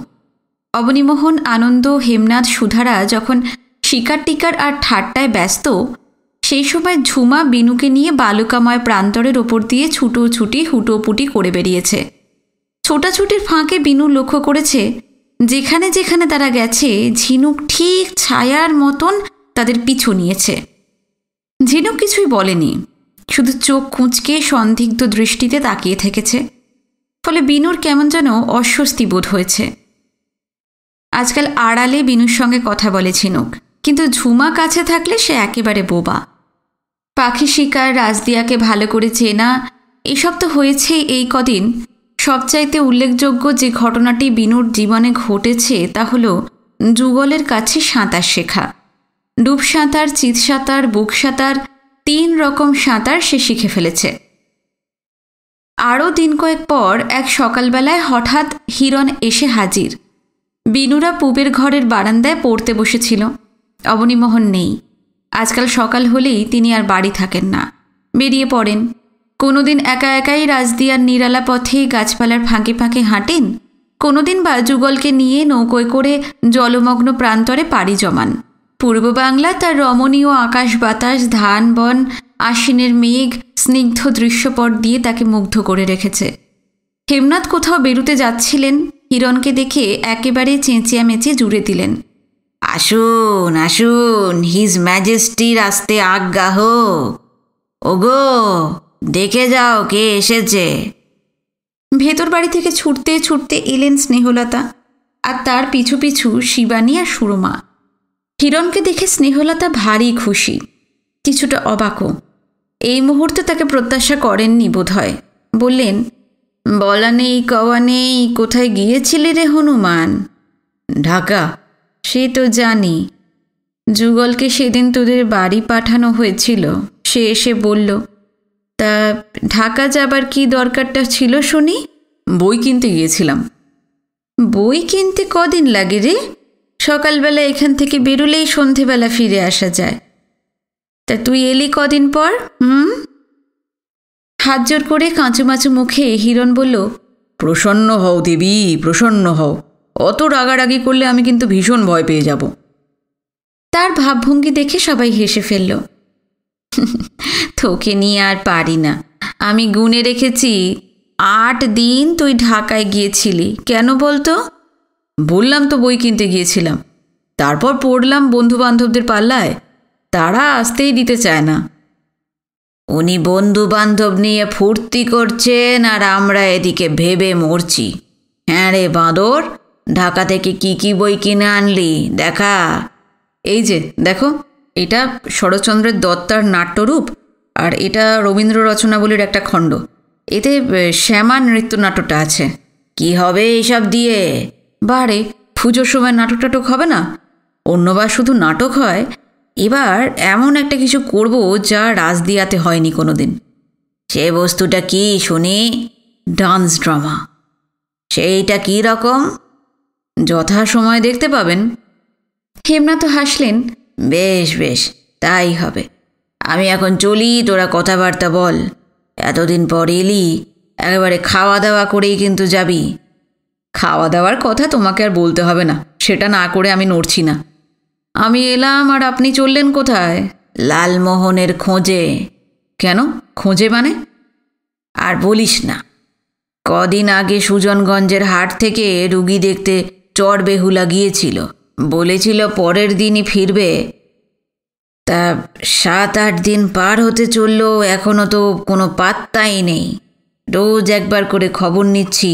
অবনীমোহন, আনন্দ, হেমনাথ, সুধারা যখন শিকার টিকার আর ঠাট্টায় ব্যস্ত, সেই সময় ঝুমা বিনুকে নিয়ে বালুকাময় প্রান্তরের ওপর দিয়ে ছুটোছুটি হুটোপুটি করে বেরিয়েছে। ছোটাছুটির ফাঁকে বিনু লক্ষ্য করেছে যেখানে যেখানে তারা গেছে ঝিনুক ঠিক ছায়ার মতন তাদের পিছু নিয়েছে। ঝিনুক কিছুই বলেনি, শুধু চোখ কুঁচকে সন্দিগ্ধ দৃষ্টিতে তাকিয়ে থেকেছে। ফলে বিনুর কেমন যেন অস্বস্তি বোধ হয়েছে। আজকাল আড়ালে বিনুর সঙ্গে কথা বলে ঝিনুক, কিন্তু ঝুমা কাছে থাকলে সে একেবারে বোবা। পাখি শিকার, রাজদিয়াকে ভালো করে চেনা, এসব তো হয়েছেই এই কদিন। সবচাইতে উল্লেখযোগ্য যে ঘটনাটি বিনুর জীবনে ঘটেছে তা হল যুগলের কাছে সাঁতার শেখা। ডুব সাঁতার, চিৎ সাঁতার, বুক সাঁতার, 3 রকম সাঁতার সে শিখে ফেলেছে। আরও দিন কয়েক পর এক সকালবেলায় হঠাৎ হিরণ এসে হাজির। বিনুরা পুবের ঘরের বারান্দায় পড়তে বসেছিল। অবনীমোহন নেই। আজকাল সকাল হলেই তিনি আর বাড়ি থাকেন না, বেরিয়ে পড়েন। কোনোদিন একা একাই রাজদিয়ার নিরালা পথে গাছপালার ফাঁকে ফাঁকে হাঁটেন, কোনোদিন বা যুগলকে নিয়ে নৌকোয় করে জলমগ্ন প্রান্তরে পাড়ি জমান। পূর্ব বাংলা তার রমণীয় আকাশ বাতাস, ধান বন, আশ্বিনের মেঘ, স্নিগ্ধ দৃশ্যপট দিয়ে তাকে মুগ্ধ করে রেখেছে। হেমনাথ কোথাও বেরুতে যাচ্ছিলেন, হিরণকে দেখে একেবারে চেঁচিয়ামেচি জুড়ে দিলেন, আসুন আসুন, হিজ ম্যাজেস্টির আসতে আজ্ঞা হোক। ওগো, দেখে যাও কে এসেছে। ভেতর বাড়ি থেকে ছুটতে ছুটতে এলেন স্নেহলতা, আর তার পিছু পিছু শিবানী আর সুরমা। হিরণকে দেখে স্নেহলতা ভারী খুশি, কিছুটা অবাকও। এই মুহূর্তে তাকে প্রত্যাশা করেননি বোধ হয়। বললেন, বলা নেই কওয়া নেই, কোথায় গিয়েছিলি রে হনুমান? ঢাকা। সে তো জানি, যুগলকে সেদিন তোদের বাড়ি পাঠানো হয়েছিল, সে এসে বলল। তা ঢাকা যাবার কি দরকারটা ছিল শুনি? বই কিনতে গিয়েছিলাম। বই কিনতে কদিন লাগে রে? সকালবেলা এখান থেকে বেরোলেই সন্ধেবেলা ফিরে আসা যায়। তা তুই এলি কদিন পর? হাত জোর করে কাঁচুমাচু মুখে হিরণ বলল, প্রসন্ন হও দেবী, প্রসন্ন হও। অত রাগারাগি করলে আমি কিন্তু ভীষণ ভয় পেয়ে যাব। তার ভাবভঙ্গি দেখে সবাই হেসে ফেলল। তোকে নিয়ে আর পারি না। আমি গুনে রেখেছি 8 দিন তুই ঢাকায় গিয়েছিলি। কেন বলতো? বললাম তো বই কিনতে গিয়েছিলাম। তারপর পড়লাম বন্ধু বান্ধবদের পাল্লায়, তারা আসতেই দিতে চায় না। উনি বন্ধু বান্ধব নিয়ে ফুর্তি করছেন আর আমরা এদিকে ভেবে মরছি। হ্যাঁ রে বাঁদর, ঢাকা থেকে কি কি বই কিনে আনলি দেখা। এই যে দেখো, এটা শরৎচন্দ্রের দত্তার নাট্যরূপ, আর এটা রবীন্দ্র রচনাবলীর একটা খণ্ড। এতে শ্যামা নৃত্যনাট্যটা আছে। কি হবে এইসব দিয়ে? বারে পুজোর সময় নাটক টাটক হবে না? অন্যবার শুধু নাটক হয়, এবার এমন একটা কিছু করব যা রাজদিয়াতে হয়নি কোনো দিন। সে বস্তুটা কি শুনি? Dance drama. সেইটা কি রকম? যথা সময় দেখতে পাবেন। হেমনাথ হাসলেন। বেশ বেশ, তাই হবে। আমি এখন চলি, তোরা কথাবার্তা বল। এতদিন পর এলি, একেবারে খাওয়া দাওয়া করেই কিন্তু যাবি। খাওয়া দাওয়ার কথা তোমাকে আর বলতে হবে না, সেটা না করে আমি নড়ছি না। আমি এলাম আর আপনি চললেন কোথায়? লালমোহনের খোঁজে। কেন খোঁজে মানে? আর বলিস না, কদিন আগে সুজনগঞ্জের হাট থেকে রুগী দেখতে চরবেহুলা গিয়েছিল। বলেছিল পরের দিনই ফিরবে। তা 7-8 দিন পার হতে চলল, এখনও তো কোনো পাত্তাই নেই। রোজ একবার করে খবর নিচ্ছি।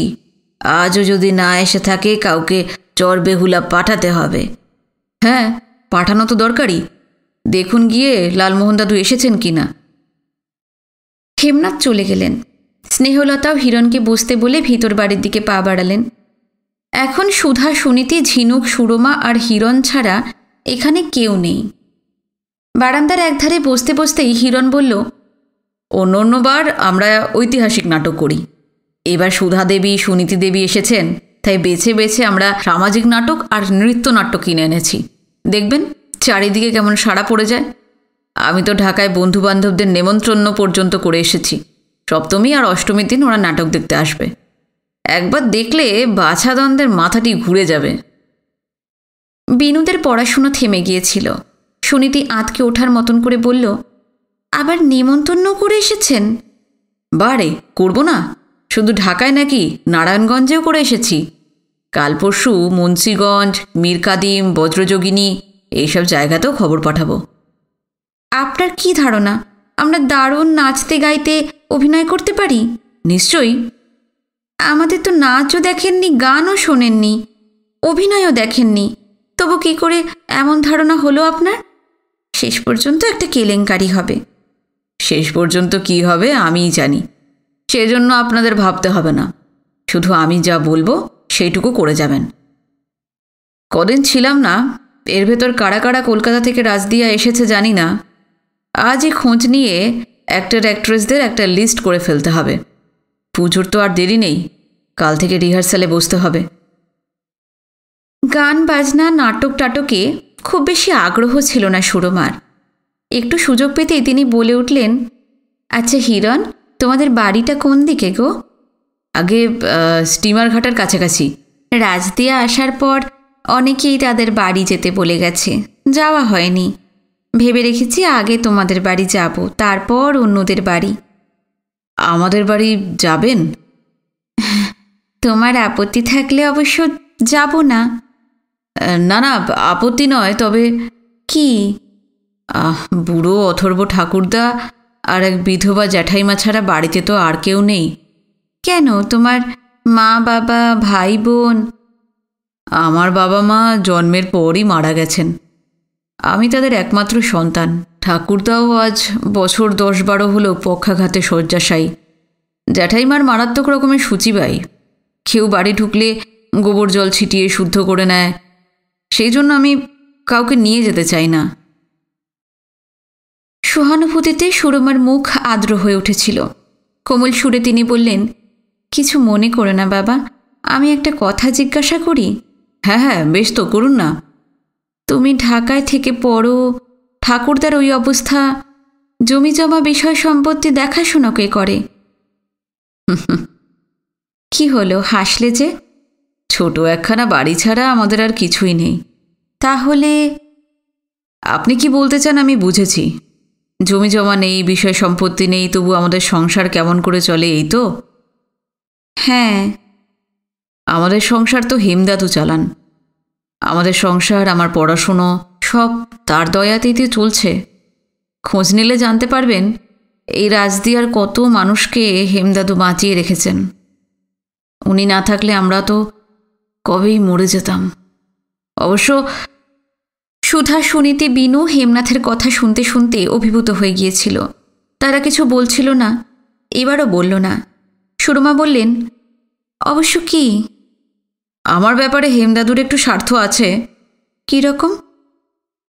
আজও যদি না এসে থাকে, কাউকে চরবেহুলা পাঠাতে হবে। হ্যাঁ, পাঠানো তো দরকারই। দেখুন গিয়ে লালমোহন দাদু এসেছেন কি না। হেমনাথ চলে গেলেন। স্নেহলতাও হিরণকে বসতে বলে ভিতর বাড়ির দিকে পা বাড়ালেন। এখন সুধা, সুনীতি, ঝিনুক, সুরমা আর হিরণ ছাড়া এখানে কেউ নেই। বারান্দার একধারে বসতে বসতেই হিরণ বলল, অন্যবার আমরা ঐতিহাসিক নাটক করি। এবার সুধা দেবী, সুনীতি দেবী এসেছেন, তাই বেছে বেছে আমরা সামাজিক নাটক আর নৃত্যনাট্য কিনে এনেছি। দেখবেন চারিদিকে কেমন সাড়া পড়ে যায়। আমি তো ঢাকায় বন্ধুবান্ধবদের নেমন্ত্রণ পর্যন্ত করে এসেছি। সপ্তমী আর অষ্টমীর দিন ওরা নাটক দেখতে আসবে। একবার দেখলে বাছাদনদের মাথাটি ঘুরে যাবে। বিনুদের পড়াশুনো থেমে গিয়েছিল। সুনীতি আঁতকে ওঠার মতন করে বলল, আবার নিমন্ত্রণ করে এসেছেন? বারে করব না? শুধু ঢাকায় নাকি, নারায়ণগঞ্জেও করে এসেছি। কাল পরশু মুন্সিগঞ্জ, মীরকাদিম, বজ্রযোগিনী এইসব জায়গাতেও খবর পাঠাবো। আপনার কি ধারণা আমরা দারুণ নাচতে গাইতে অভিনয় করতে পারি? নিশ্চয়ই। আমাদের তো নাচও দেখেননি, গানও শোনেননি, অভিনয়ও দেখেননি, তবু কি করে এমন ধারণা হলো আপনার? শেষ পর্যন্ত একটা কেলেঙ্কারি হবে। শেষ পর্যন্ত কি হবে আমিই জানি, সেজন্য আপনাদের ভাবতে হবে না। শুধু আমি যা বলবো সেইটুকু করে যাবেন। কদিন ছিলাম না, এর ভেতর কারা কারা কলকাতা থেকে রাজদিয়া এসেছে জানি না। আজই খোঁজ নিয়ে অ্যাক্টর অ্যাক্ট্রেসদের একটা লিস্ট করে ফেলতে হবে। পুজোর তো আর দেরি নেই, কাল থেকে রিহার্সালে বসতে হবে। গান বাজনা, নাটক টাটকে খুব বেশি আগ্রহ ছিল না সুরমার। একটু সুযোগ পেতেই তিনি বলে উঠলেন, আচ্ছা হিরণ, তোমাদের বাড়িটা কোন দিকে গো? আগে স্টিমার ঘাটার কাছাকাছি। রাজদিয়া আসার পর অনেকেই তাদের বাড়ি যেতে বলে গেছে, যাওয়া হয়নি। ভেবে রেখেছি আগে তোমাদের বাড়ি যাব, তারপর অন্যদের বাড়ি। আমাদের বাড়ি যাবেন? তোমার আপত্তি থাকলে অবশ্য যাব না। না না, আপত্তি নয়, তবে কি? বুড়ো অথর্ব ঠাকুরদা আর এক বিধবা জ্যাঠাইমা ছাড়া বাড়িতে তো আর কেউ নেই। কেন, তোমার মা বাবা ভাই বোন? আমার বাবা মা জন্মের পরই মারা গেছেন। আমি তাদের একমাত্র সন্তান। ঠাকুরদাও আজ বছর 10-12 হলো পক্ষাঘাতে শয্যাশায়ী। জ্যাঠাইমার মারাত্মক রকমের সূচিবাই, কেউ বাড়ি ঢুকলে গোবর জল ছিটিয়ে শুদ্ধ করে নেয়, সেই জন্য আমি কাউকে নিয়ে যেতে চাই না। সহানুভূতিতে সুরমার মুখ আর্দ্র হয়ে উঠেছিল। কোমল সুরে তিনি বললেন, কিছু মনে করো না বাবা, আমি একটা কথা জিজ্ঞাসা করি? হ্যাঁ হ্যাঁ, বেশ তো, করুন না। তুমি ঢাকায় থেকে পড়ো, ঠাকুরদার ওই অবস্থা, জমি জমা বিষয় সম্পত্তি দেখাশোনা কে করে? কি হলো, হাসলে যে? ছোট একখানা বাড়ি ছাড়া আমাদের আর কিছুই নেই। তাহলে? আপনি কি বলতে চান আমি বুঝেছি। জমি জমা নেই, বিষয় সম্পত্তি নেই, তবু আমাদের সংসার কেমন করে চলে, এই তো? হ্যাঁ। আমাদের সংসার তো হেমদাদু চালান। আমাদের সংসার, আমার পড়াশুনো সব তার দয়াতেই তো চলছে। খোঁজ নিলে জানতে পারবেন এই রাজদিয়ার কত মানুষকে হেমদাদু বাঁচিয়ে রেখেছেন। উনি না থাকলে আমরা তো কবেই মরে যেতাম। অবশ্য সুধা, সুনীতি, বিনু হেমনাথের কথা শুনতে শুনতে অভিভূত হয়ে গিয়েছিল। তারা কিছু বলছিল না, এবারও বলল না। সুরমা বললেন, অবশ্য কি? আমার ব্যাপারে হেমদাদুর একটু স্বার্থ আছে। কীরকম?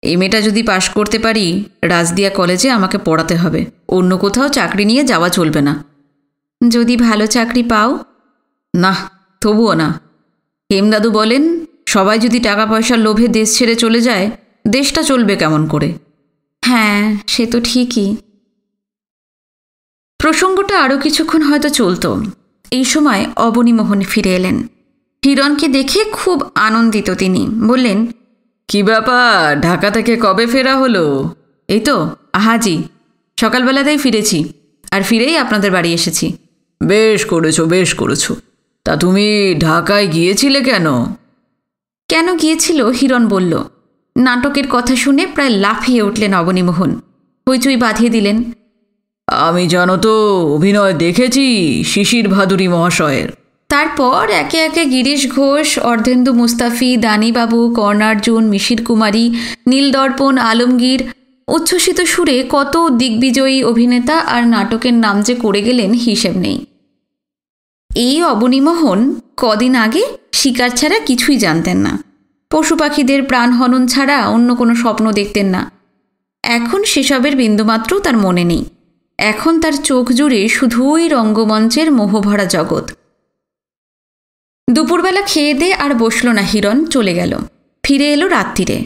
এই মেয়েটা যদি পাশ করতে পারি, রাজদিয়া কলেজে আমাকে পড়াতে হবে, অন্য কোথাও চাকরি নিয়ে যাওয়া চলবে না। যদি ভালো চাকরি পাও? না, তবুও না। হেমদাদু বলেন, সবাই যদি টাকা পয়সার লোভে দেশ ছেড়ে চলে যায়, দেশটা চলবে কেমন করে? হ্যাঁ, সে তো ঠিকই। প্রসঙ্গটা আরও কিছুক্ষণ হয়তো চলত। এই সময় অবনীমোহন ফিরে এলেন। হিরণকে দেখে খুব আনন্দিত তিনি। বললেন, কি ব্যাপার, ঢাকা থেকে কবে ফেরা হলো? এই তো হাজি, সকালবেলাতেই ফিরেছি, আর ফিরেই আপনাদের বাড়ি এসেছি। বেশ করেছো, বেশ করেছো। তা তুমি ঢাকায় গিয়েছিলে কেন? কেন গিয়েছিল হিরণ বলল। নাটকের কথা শুনে প্রায় লাফিয়ে উঠলেন অবনীমোহন। হইচই বাঁধিয়ে দিলেন, আমি জানো তো অভিনয় দেখেছি শিশির ভাদুরী মহাশয়ের। তারপর একে একে গিরিশ ঘোষ, অর্ধেন্দু মুস্তাফি, দানিবাবু, কর্ণার্জুন, মিশির কুমারী, নীলদর্পণ, আলমগীর, উচ্ছ্বসিত সুরে কত দিগ্বিজয়ী অভিনেতা আর নাটকের নাম যে করে গেলেন হিসেব নেই। এই অবনীমোহন কদিন আগে শিকার ছাড়া কিছুই জানতেন না, পশু পাখিদের প্রাণহনন ছাড়া অন্য কোনো স্বপ্ন দেখতেন না। এখন সেসবের বিন্দুমাত্রও তার মনে নেই। এখন তার চোখ জুড়ে শুধুই রঙ্গমঞ্চের মোহভরা জগৎ। দুপুরবেলা খেয়ে দে আর বসল না হিরণ, চলে গেল। ফিরে এলো রাত্রিরে,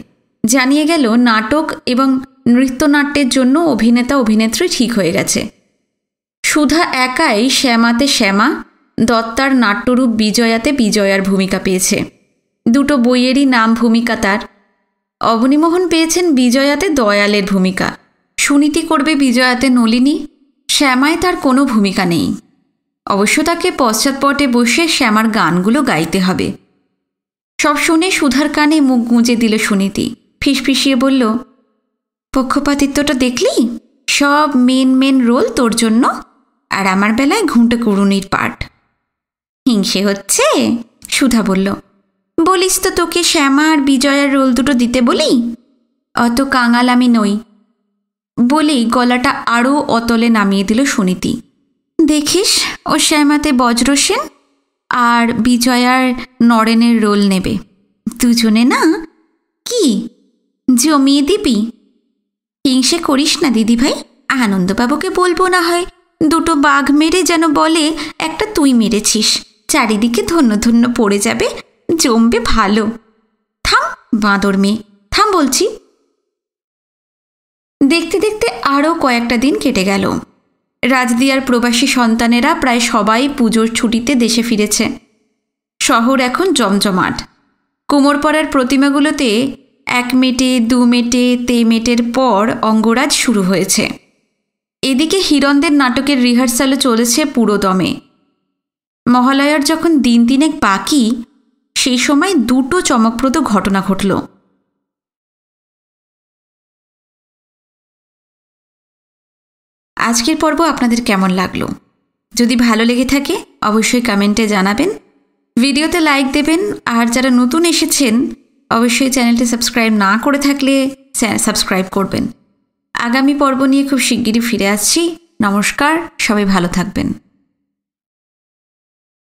জানিয়ে গেল নাটক এবং নৃত্যনাট্যের জন্য অভিনেতা অভিনেত্রী ঠিক হয়ে গেছে। সুধা একাই শ্যামাতে শ্যামা, দত্তার নাট্যরূপ বিজয়াতে বিজয়ার ভূমিকা পেয়েছে। দুটো বইয়েরই নাম ভূমিকা তার। অবনীমোহন পেয়েছেন বিজয়াতে দয়ালের ভূমিকা, সুনীতি করবে বিজয়াতে নলিনী, শ্যামায় তার কোনো ভূমিকা নেই। অবশ্য তাকে পশ্চাৎপটে বসে শ্যামার গানগুলো গাইতে হবে। সব শুনে সুধার কানে মুখ গুঁজে দিল সুনীতি। ফিসফিসিয়ে বলল, পক্ষপাতিত্বটা দেখলি? সব মেন রোল তোর জন্য, আর আমার বেলায় ঘুঁটে কুড়ুনির পাঠ। হিংসে হচ্ছে? সুধা বলল, বলিস তো তোকে শ্যামা আর বিজয়ার রোল দুটো দিতে বলি? অত কাঙাল আমি নই। বলেই গলাটা আরও অতলে নামিয়ে দিল সুনীতি। দেখিস, ও শ্যামাতে বজ্রসেন আর বিজয়ার নরেনের রোল নেবে। দুজনে না কি জমিয়ে দিবি? হিংসে করিস না দিদিভাই, আনন্দবাবুকে বলবো না হয় দুটো বাঘ মেরে যেন বলে একটা তুই মেরেছিস, চারিদিকে ধন্য ধন্য পড়ে যাবে, জমবে ভালো। থাম বাঁদর মেয়ে, থাম বলছি। দেখতে দেখতে আরও কয়েকটা দিন কেটে গেল। রাজদিয়ার প্রবাসী সন্তানেরা প্রায় সবাই পুজোর ছুটিতে দেশে ফিরেছে। শহর এখন জমজমাট। কুমোরপাড়ার প্রতিমাগুলোতে 1 মেটে 2 মেটে 3 মেটের পর অঙ্গরাজ শুরু হয়েছে। এদিকে হিরণদের নাটকের রিহার্সালও চলেছে পুরো দমে। মহালয়ার যখন দিন 3 বাকি, সেই সময় দুটো চমকপ্রদ ঘটনা ঘটল। আজকের পর্ব আপনাদের কেমন লাগলো? যদি ভালো লেগে থাকে অবশ্যই কমেন্টে জানাবেন, ভিডিওতে লাইক দেবেন, আর যারা নতুন এসেছেন অবশ্যই চ্যানেলটি সাবস্ক্রাইব না করে থাকলে সাবস্ক্রাইব করবেন। আগামী পর্ব নিয়ে খুব শিগগিরই ফিরে আসছি। নমস্কার, সবাই ভালো থাকবেন।